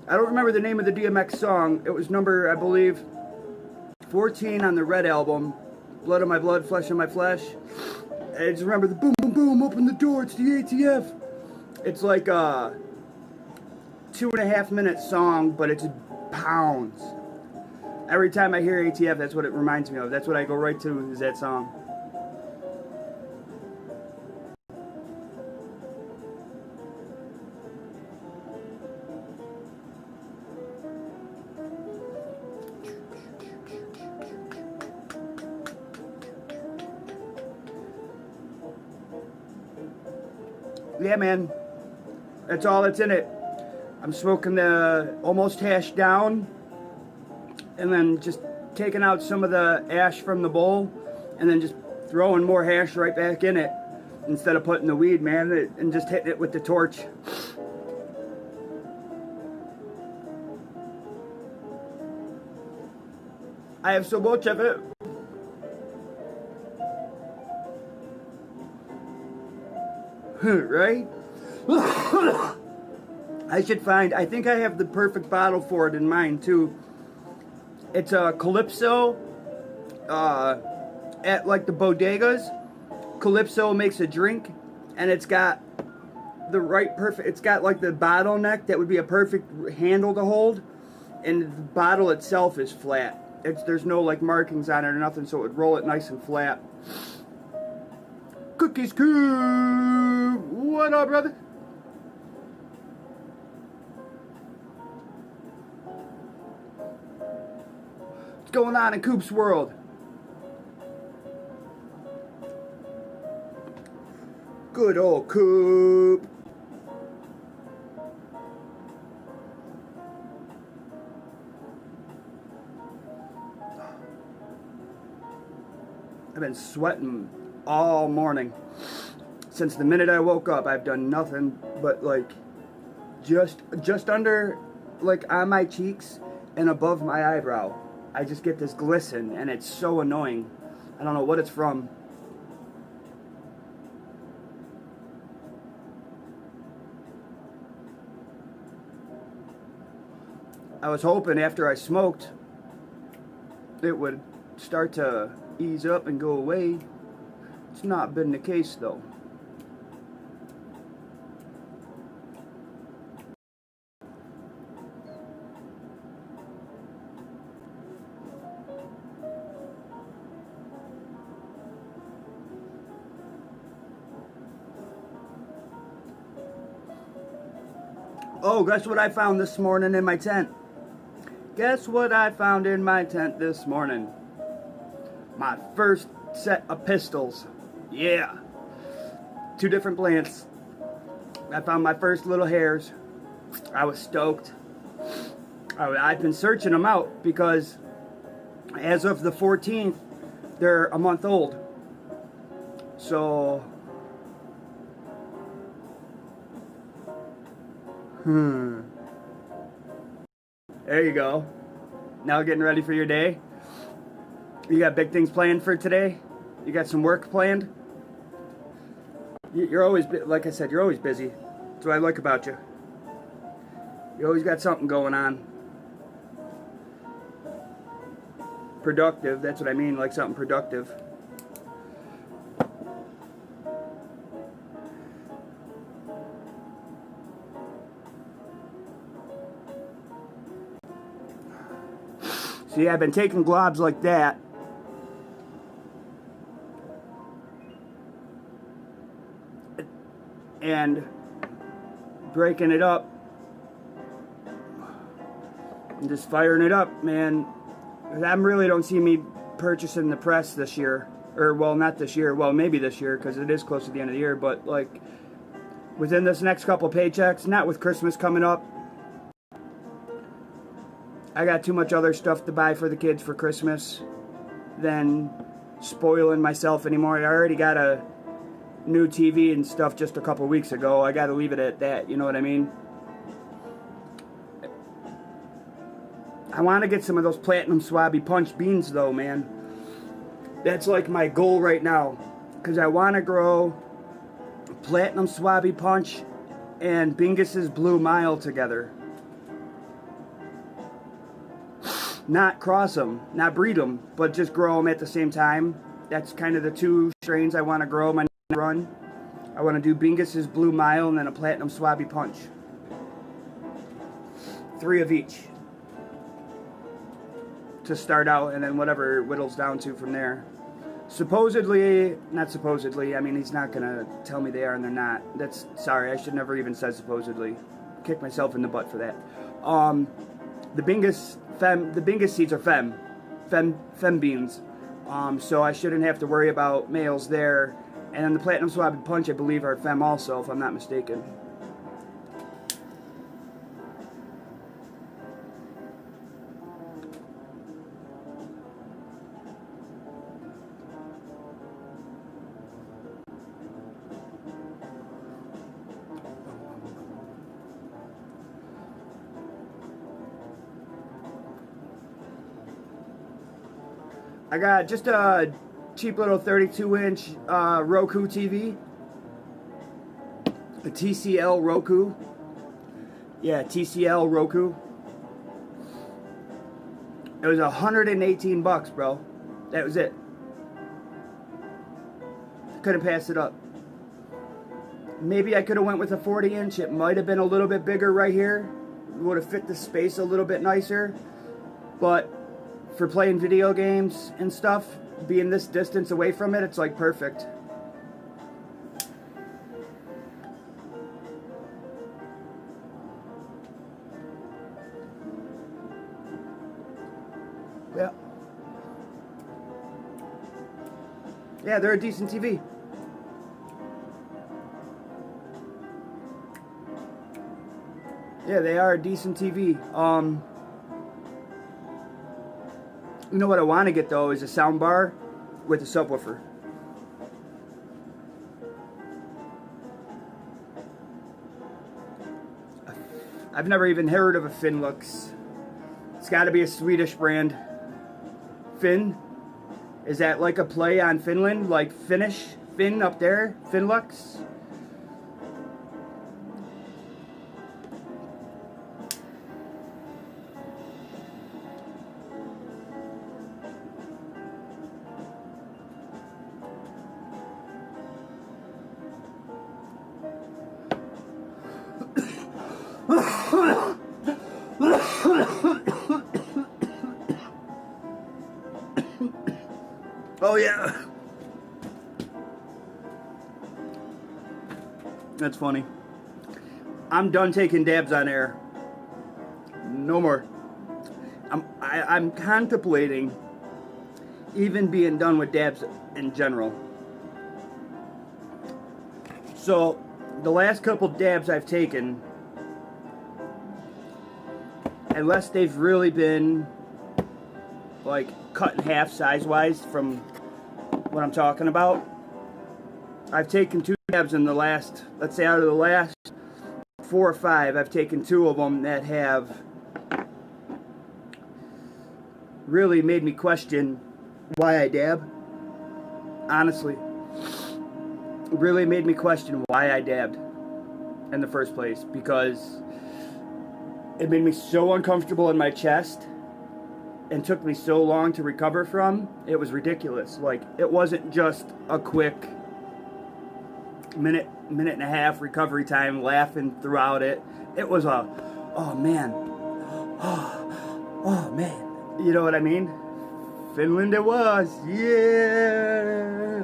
A: I don't remember the name of the DMX song. It was number, I believe, 14 on the Red album. Blood of my blood, flesh of my flesh. I just remember the boom, boom, boom, open the door, it's the ATF. It's like a 2.5 minute song, but it's pounds. Every time I hear ATF, that's what it reminds me of. That's what I go right to, is that song. Yeah, man. That's all that's in it. I'm smoking the almost hash down and then just taking out some of the ash from the bowl and then just throwing more hash right back in it instead of putting the weed, man, and just hitting it with the torch. I have so much of it. Right? I should find, I think I have the perfect bottle for it in mind too. It's a Calypso at like the bodegas. Calypso makes a drink and it's got the right perfect, it's got like the bottleneck that would be a perfect handle to hold, and the bottle itself is flat. There's no like markings on it or nothing, so it would roll it nice and flat. Cookies Coop! What up, brother? What's going on in Coop's world? Good old Coop. I've been sweating all morning. Since the minute I woke up, I've done nothing but like just under, like on my cheeks and above my eyebrow. I just get this glisten and it's so annoying. I don't know what it's from. I was hoping after I smoked it would start to ease up and go away. It's not been the case though. Oh, guess what I found this morning in my tent? Guess what I found in my tent this morning? My first set of pistols. Yeah. 2 different plants. I found my first little hairs. I was stoked. I've been searching them out because as of the 14th, they're a month old. So, there you go. Now getting ready for your day. You got big things planned for today? You got some work planned? You're always, like I said, you're always busy. That's what I like about you. You always got something going on. Productive, that's what I mean, like something productive. See, I've been taking globs like that and breaking it up and just firing it up, man. I really don't see me purchasing the press this year, or well, not this year, well, maybe this year because it is close to the end of the year, but like within this next couple paychecks, not with Christmas coming up. I got too much other stuff to buy for the kids for Christmas. than spoiling myself anymore. I already got a new TV and stuff just a couple weeks ago. I gotta leave it at that, you know what I mean? I want to get some of those Platinum Swabby Punch beans though, man. That's like my goal right now, because I want to grow Platinum Swabby Punch and Bingus's Blue Mile together. Not cross them, not breed them, but just grow them at the same time. That's kind of the two strains I want to grow my run. I want to do Bingus's Blue Mile and then a Platinum Swabby Punch. 3 of each to start out, and then whatever it whittles down to from there. Supposedly, not supposedly, I mean, he's not going to tell me they are and they're not. That's, sorry, I should never even say supposedly. Kick myself in the butt for that. The Bingus seeds are fem beans. So I shouldn't have to worry about males there. And then the Platinum Swabby Punch, I believe, are fem also, if I'm not mistaken. I got just a cheap little 32-inch Roku TV. A TCL Roku. Yeah, TCL Roku. It was $118, bro. That was it. Couldn't pass it up. Maybe I could have went with a 40-inch. It might have been a little bit bigger right here. Would have fit the space a little bit nicer. But for playing video games and stuff, being this distance away from it, it's like perfect. Yeah. Yeah, they're a decent TV. Yeah, they are a decent TV. You know what I want to get though is a sound bar with a subwoofer. I've never even heard of a Finlux. It's got to be a Swedish brand. Finn? Is that like a play on Finland? Like Finnish? Finn up there? Finlux? Oh yeah. That's funny. I'm done taking dabs on air. No more. I'm contemplating even being done with dabs in general. So the last couple dabs I've taken, unless they've really been like cut in half size-wise from what I'm talking about, I've taken 2 dabs in the last, let's say out of the last 4 or 5, I've taken 2 of them that have really made me question why I dab. Honestly, really made me question why I dabbed in the first place, because it made me so uncomfortable in my chest and took me so long to recover from. It was ridiculous. Like, it wasn't just a quick minute and a half recovery time laughing throughout it. It was a, oh man, oh man, you know what I mean? Finland it was, yeah.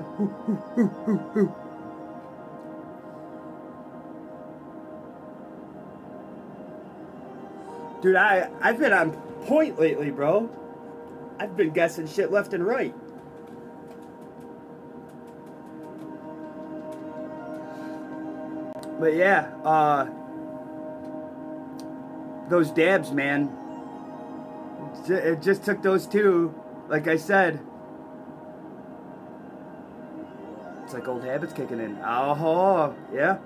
A: Dude, I've been on point lately, bro. I've been guessing shit left and right. But yeah, those dabs, man. It just took those 2, like I said, It's like old habits kicking in. Oh, yeah.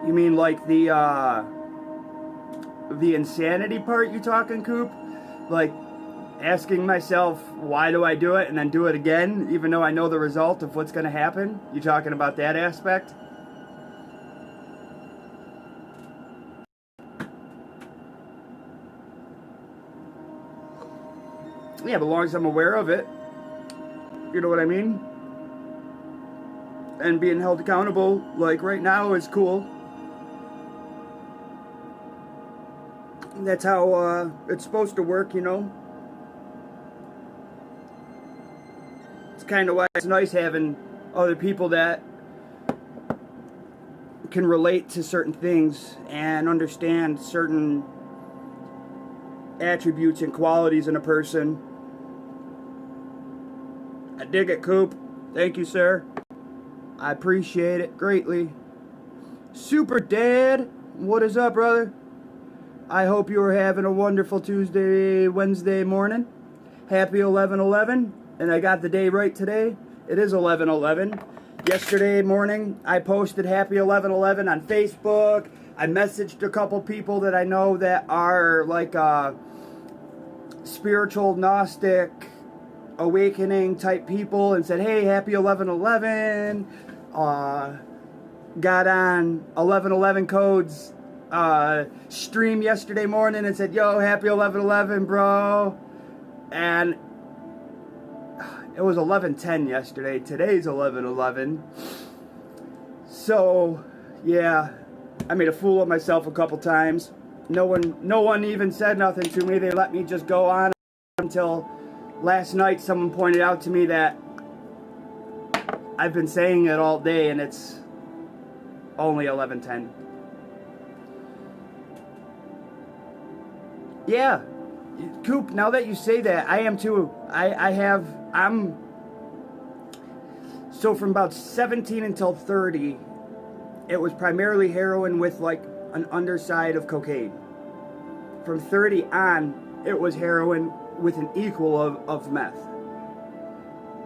A: You mean like the insanity part you talking, Coop? Like asking myself, why do I do it, and then do it again, even though I know the result of what's going to happen? You talking about that aspect? Yeah, but as long as I'm aware of it, you know what I mean? And being held accountable, like right now, is cool. That's how it's supposed to work, you know? It's kind of why it's nice having other people that can relate to certain things and understand certain attributes and qualities in a person. I dig it, Coop. Thank you, sir. I appreciate it greatly. Super Dad, what is up, brother? I hope you are having a wonderful Wednesday morning. Happy 11/11, and I got the day right today. It is 11/11. Yesterday morning, I posted Happy 11/11 on Facebook. I messaged a couple people that I know that are like spiritual Gnostic awakening type people and said, hey, happy 11/11. Got on 11/11 codes stream yesterday morning and said, yo, happy 11/11, bro. And it was 11:10 yesterday. Today's 11/11. So yeah, I made a fool of myself a couple times. No one even said nothing to me. They let me just go on until last night someone pointed out to me that I've been saying it all day and it's only 11:10. Yeah, Coop, now that you say that, I am too. So from about 17 until 30, it was primarily heroin with like an underside of cocaine. From 30 on, it was heroin with an equal of meth.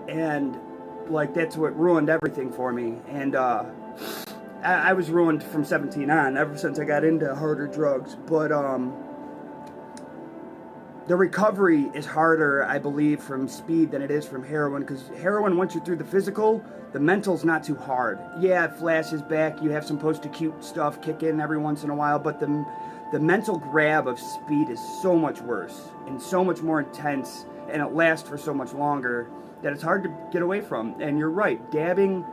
A: And like that's what ruined everything for me. And I was ruined from 17 on ever since I got into harder drugs. But the recovery is harder, I believe, from speed than it is from heroin, because heroin, once you're through the physical, the mental's not too hard. Yeah, it flashes back, you have some post-acute stuff kick in every once in a while, but the mental grab of speed is so much worse and so much more intense, and it lasts for so much longer that it's hard to get away from. And you're right, dabbing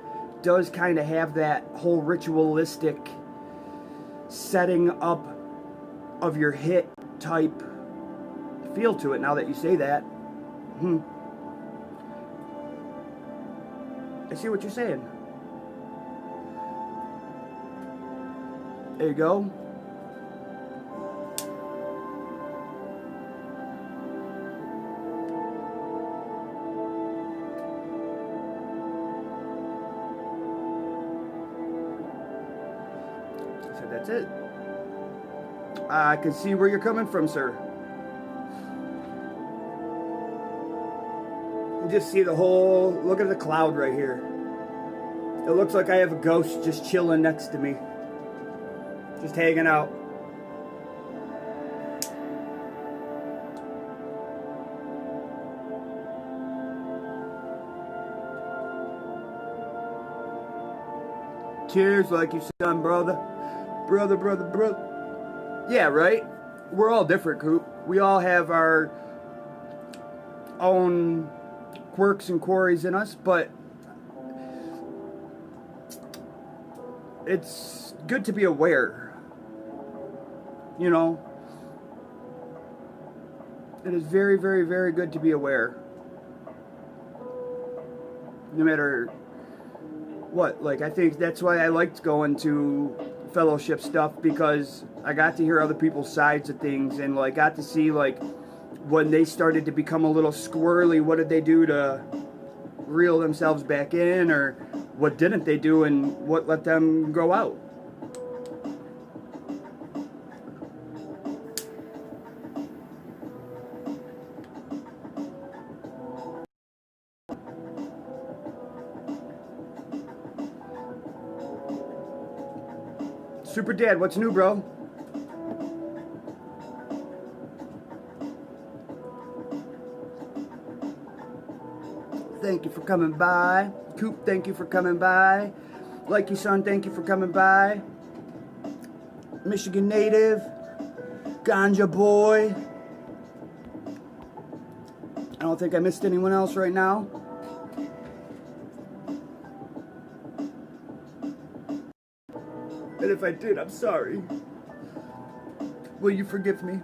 A: does kind of have that whole ritualistic setting up of your hit type feel to it now that you say that. I see what you're saying. There you go. So that's it. I can see where you're coming from, sir. Just see the whole, look at the cloud right here. It looks like I have a ghost just chilling next to me. Just hanging out. Cheers, like you said, brother. Brother. Yeah, right? We're all different, Coop. We all have our own quirks and quarries in us, but it's good to be aware, you know. It is very, very, very good to be aware, no matter what. Like, I think that's why I liked going to fellowship stuff, because I got to hear other people's sides of things, and like got to see like when they started to become a little squirrely, what did they do to reel themselves back in, or what didn't they do and what let them go out. Super Dad, what's new, bro? Thank you for coming by. Coop, thank you for coming by. Like you, son, thank you for coming by. Michigan native. Ganja boy. I don't think I missed anyone else right now. And if I did, I'm sorry. Will you forgive me?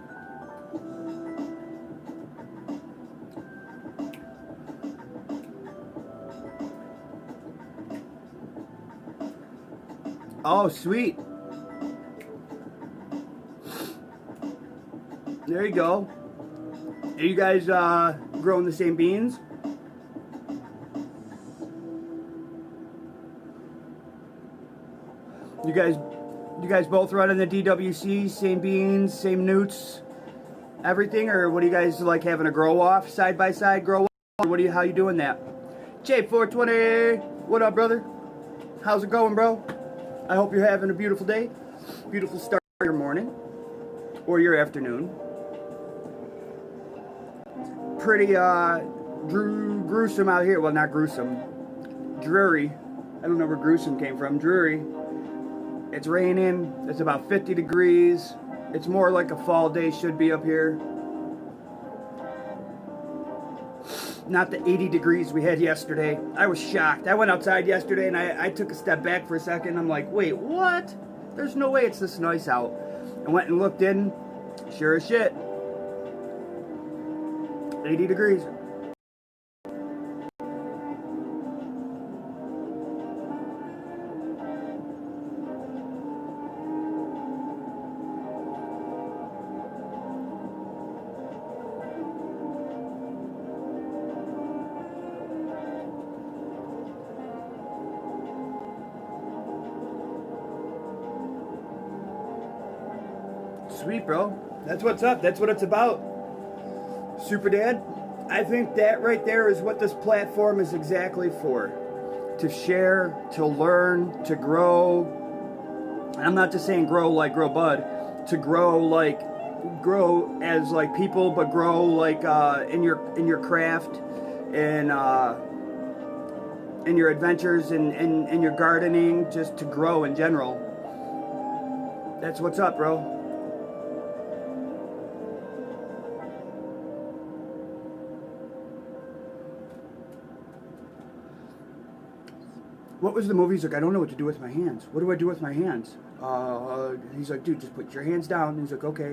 A: Oh, sweet. There you go. Are you guys growing the same beans? You guys both running the DWC, same beans, same newts, everything, or what do you guys like having a grow off, side by side grow off? Or how you doing that? J420, what up, brother? How's it going, bro? I hope you're having a beautiful day, beautiful start of your morning or your afternoon. Pretty gruesome out here. Well, not gruesome, dreary. I don't know where gruesome came from. Dreary. It's raining. It's about 50 degrees. It's more like a fall day should be up here. Not the 80 degrees we had yesterday. I was shocked. I went outside yesterday and I took a step back for a second. I'm like, wait, what? There's no way it's this nice out. I went and looked in. Sure as shit. 80 degrees. Sweet, bro. That's what's up. That's what it's about. Super Dad, I think that right there is what this platform is exactly for. To share, to learn, to grow. And I'm not just saying grow like grow bud. To grow as like people, but grow like in your craft and in your adventures and your gardening, just to grow in general. That's what's up, bro. What was the movie? He's like, I don't know what to do with my hands. What do I do with my hands? He's like, dude, just put your hands down. And he's like, okay.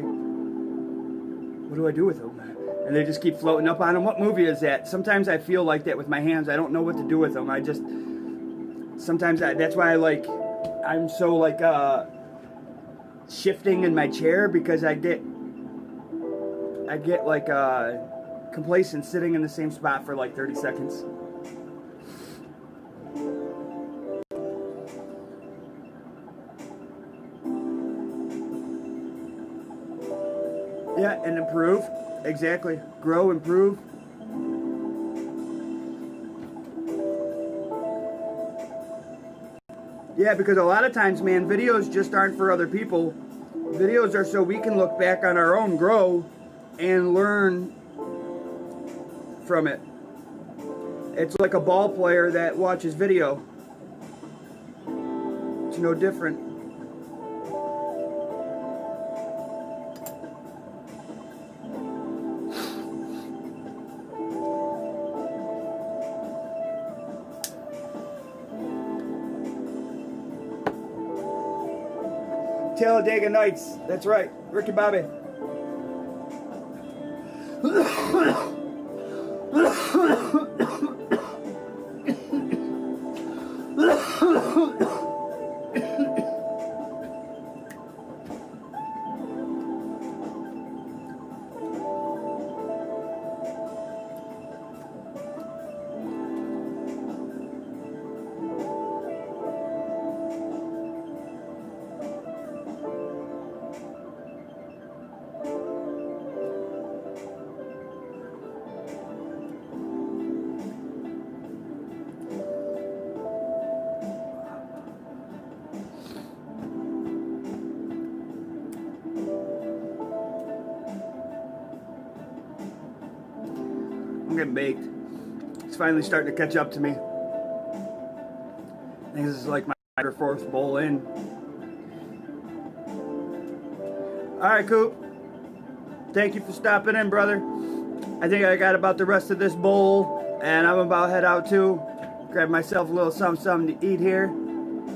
A: What do I do with them? And they just keep floating up on him. What movie is that? Sometimes I feel like that with my hands. I don't know what to do with them. That's why I'm so shifting in my chair, because I get complacent sitting in the same spot for like 30 seconds. Yeah, and improve. Exactly. Grow, improve. Yeah, because a lot of times, man, videos just aren't for other people. Videos are so we can look back on our own grow and learn from it. It's like a ball player that watches video. It's no different. Talladega Nights. That's right. Ricky Bobby. I'm getting baked. It's finally starting to catch up to me. I think this is like my 3rd or 4th bowl in. Alright, Coop. Thank you for stopping in, brother. I think I got about the rest of this bowl, and I'm about to head out too. Grab myself a little something to eat here.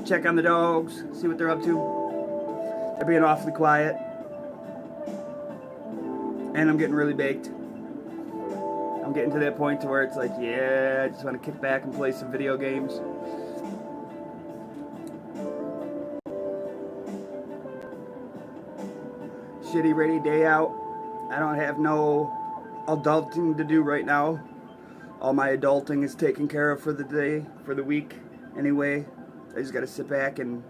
A: Check on the dogs, see what they're up to. They're being awfully quiet. And I'm getting really baked. I'm getting to that point to where it's like, yeah, I just want to kick back and play some video games. Shitty rainy day out. I don't have no adulting to do right now. All my adulting is taken care of for the day, for the week anyway. I just gotta sit back and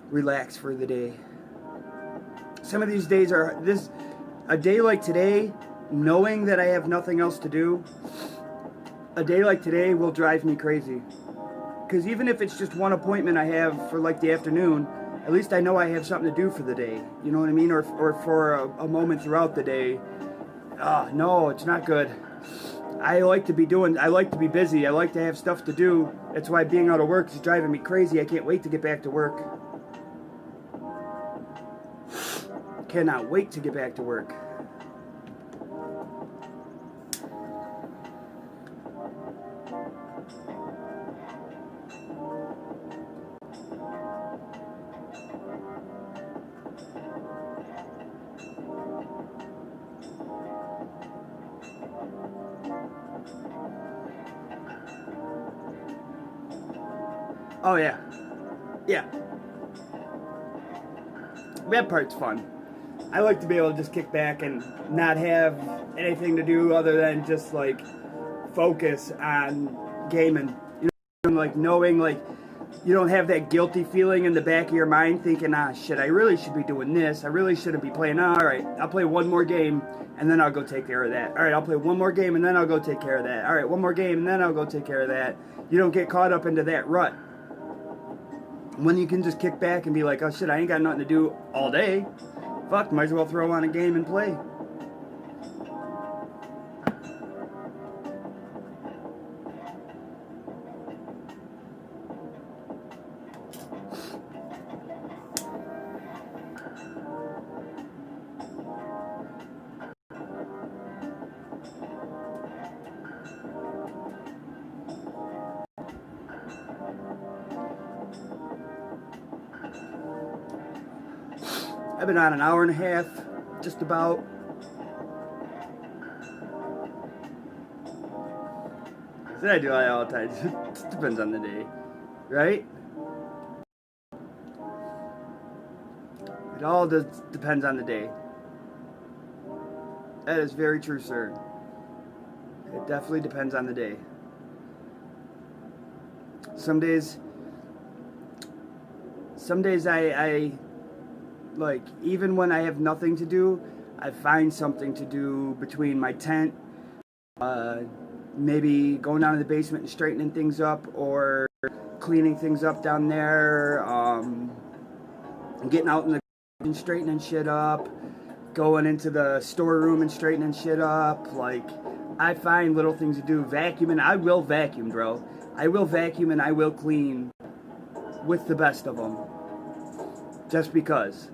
A: relax for the day. Some of these days are a day like today, knowing that I have nothing else to do, a day like today will drive me crazy. Because even if it's just one appointment I have for like the afternoon, at least I know I have something to do for the day. You know what I mean? Or for a moment throughout the day. No, it's not good. I like to be busy. I like to have stuff to do. That's why being out of work is driving me crazy. I can't wait to get back to work. Cannot wait to get back to work. Oh yeah. Yeah. That part's fun. I like to be able to just kick back and not have anything to do other than just like focus on gaming. You know, like knowing like you don't have that guilty feeling in the back of your mind thinking, shit, I really should be doing this. I really shouldn't be playing. Alright, I'll play one more game and then I'll go take care of that. Alright, I'll play one more game and then I'll go take care of that. Alright, one more game and then I'll go take care of that. You don't get caught up into that rut. When you can just kick back and be like, oh shit, I ain't got nothing to do all day. Fuck, might as well throw on a game and play. I've been on an hour and a half, just about. So I do that all the time. It just depends on the day, right? It all depends on the day. That is very true, sir. It definitely depends on the day. Some days I like, even when I have nothing to do, I find something to do between my tent, maybe going down to the basement and straightening things up, or cleaning things up down there, getting out in the and straightening shit up, going into the storeroom and straightening shit up. Like, I find little things to do. Vacuuming, I will vacuum, bro. I will vacuum and I will clean with the best of them. Just because.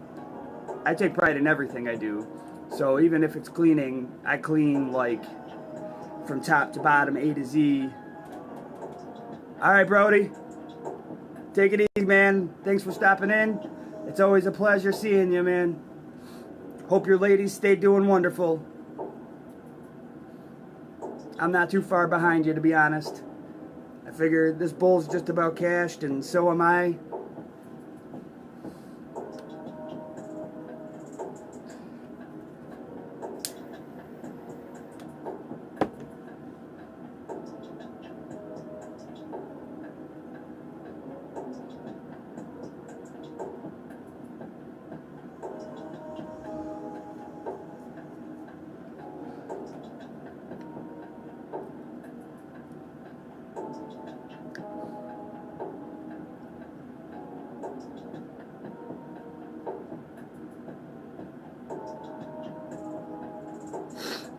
A: I take pride in everything I do. So even if it's cleaning, I clean like from top to bottom, A to Z. Alright, Brody. Take it easy, man. Thanks for stopping in. It's always a pleasure seeing you, man. Hope your ladies stay doing wonderful. I'm not too far behind you, to be honest. I figure this bowl's just about cashed, and so am I.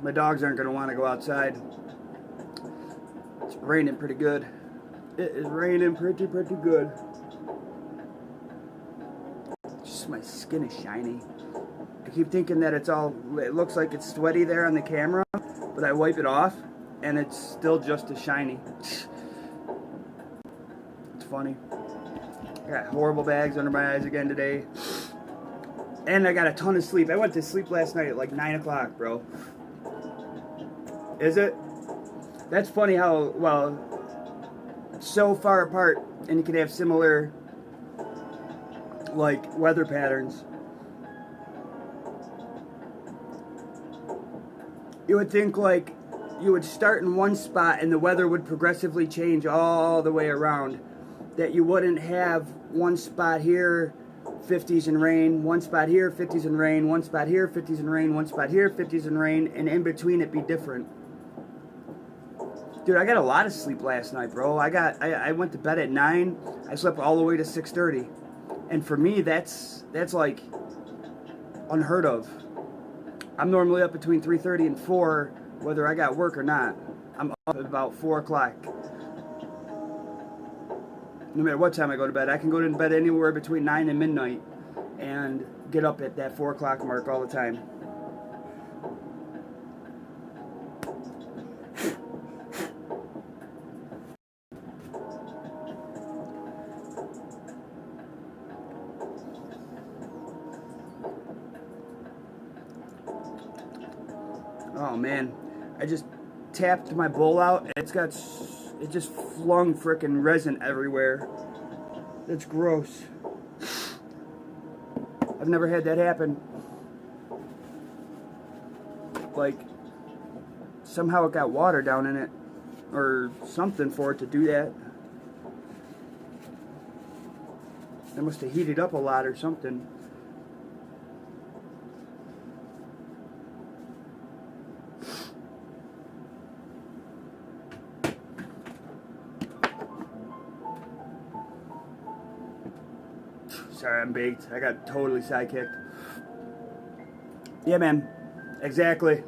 A: My dogs aren't going to want to go outside. It's raining pretty good. It is raining pretty good. Just my skin is shiny. I keep thinking that it looks like it's sweaty there on the camera, but I wipe it off and it's still just as shiny. It's funny. I got horrible bags under my eyes again today. And I got a ton of sleep. I went to sleep last night at like 9 o'clock, bro. Is it? That's funny how, well, so far apart, and you can have similar, like, weather patterns. You would think, like, you would start in one spot and the weather would progressively change all the way around. That you wouldn't have one spot here, 50s and rain, one spot here, 50s and rain, one spot here, 50s and rain, one spot here, 50s and rain, and in between it be different. Dude, I got a lot of sleep last night, bro. I went to bed at 9. I slept all the way to 6:30. And for me, that's like unheard of. I'm normally up between 3:30 and 4, whether I got work or not. I'm up at about 4 o'clock. No matter what time I go to bed. I can go to bed anywhere between 9 and midnight and get up at that 4 o'clock mark all the time. Oh man, I just tapped my bowl out and it just flung frickin' resin everywhere. That's gross. I've never had that happen. Like, somehow it got water down in it or something for it to do that. It must have heated up a lot or something. Sorry, I'm baked. I got totally sidekicked. Yeah, man. Exactly.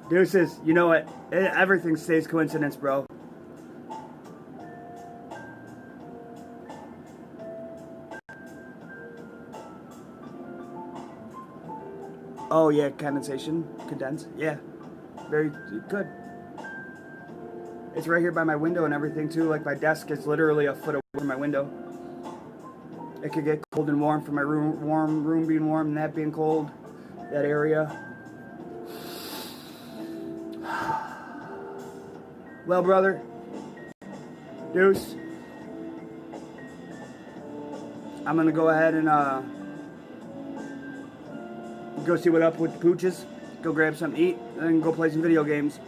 A: Deuces. You know what? Everything stays coincidence, bro. Oh, yeah. Condensation. Condense. Yeah. Very good. It's right here by my window and everything, too. Like, my desk is literally a foot away from my window. It could get cold and warm from my room being warm and that being cold, that area. Well, brother, Deuce, I'm gonna go ahead and go see what up with the pooches, go grab something to eat, and then go play some video games.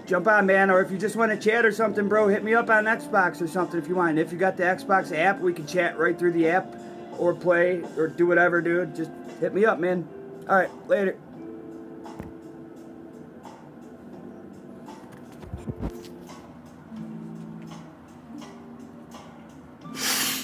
A: Jump on, man, or if you just want to chat or something, bro, hit me up on Xbox or something if you want. If you got the Xbox app, we can chat right through the app or play or do whatever, dude. Just hit me up, man. All right, later.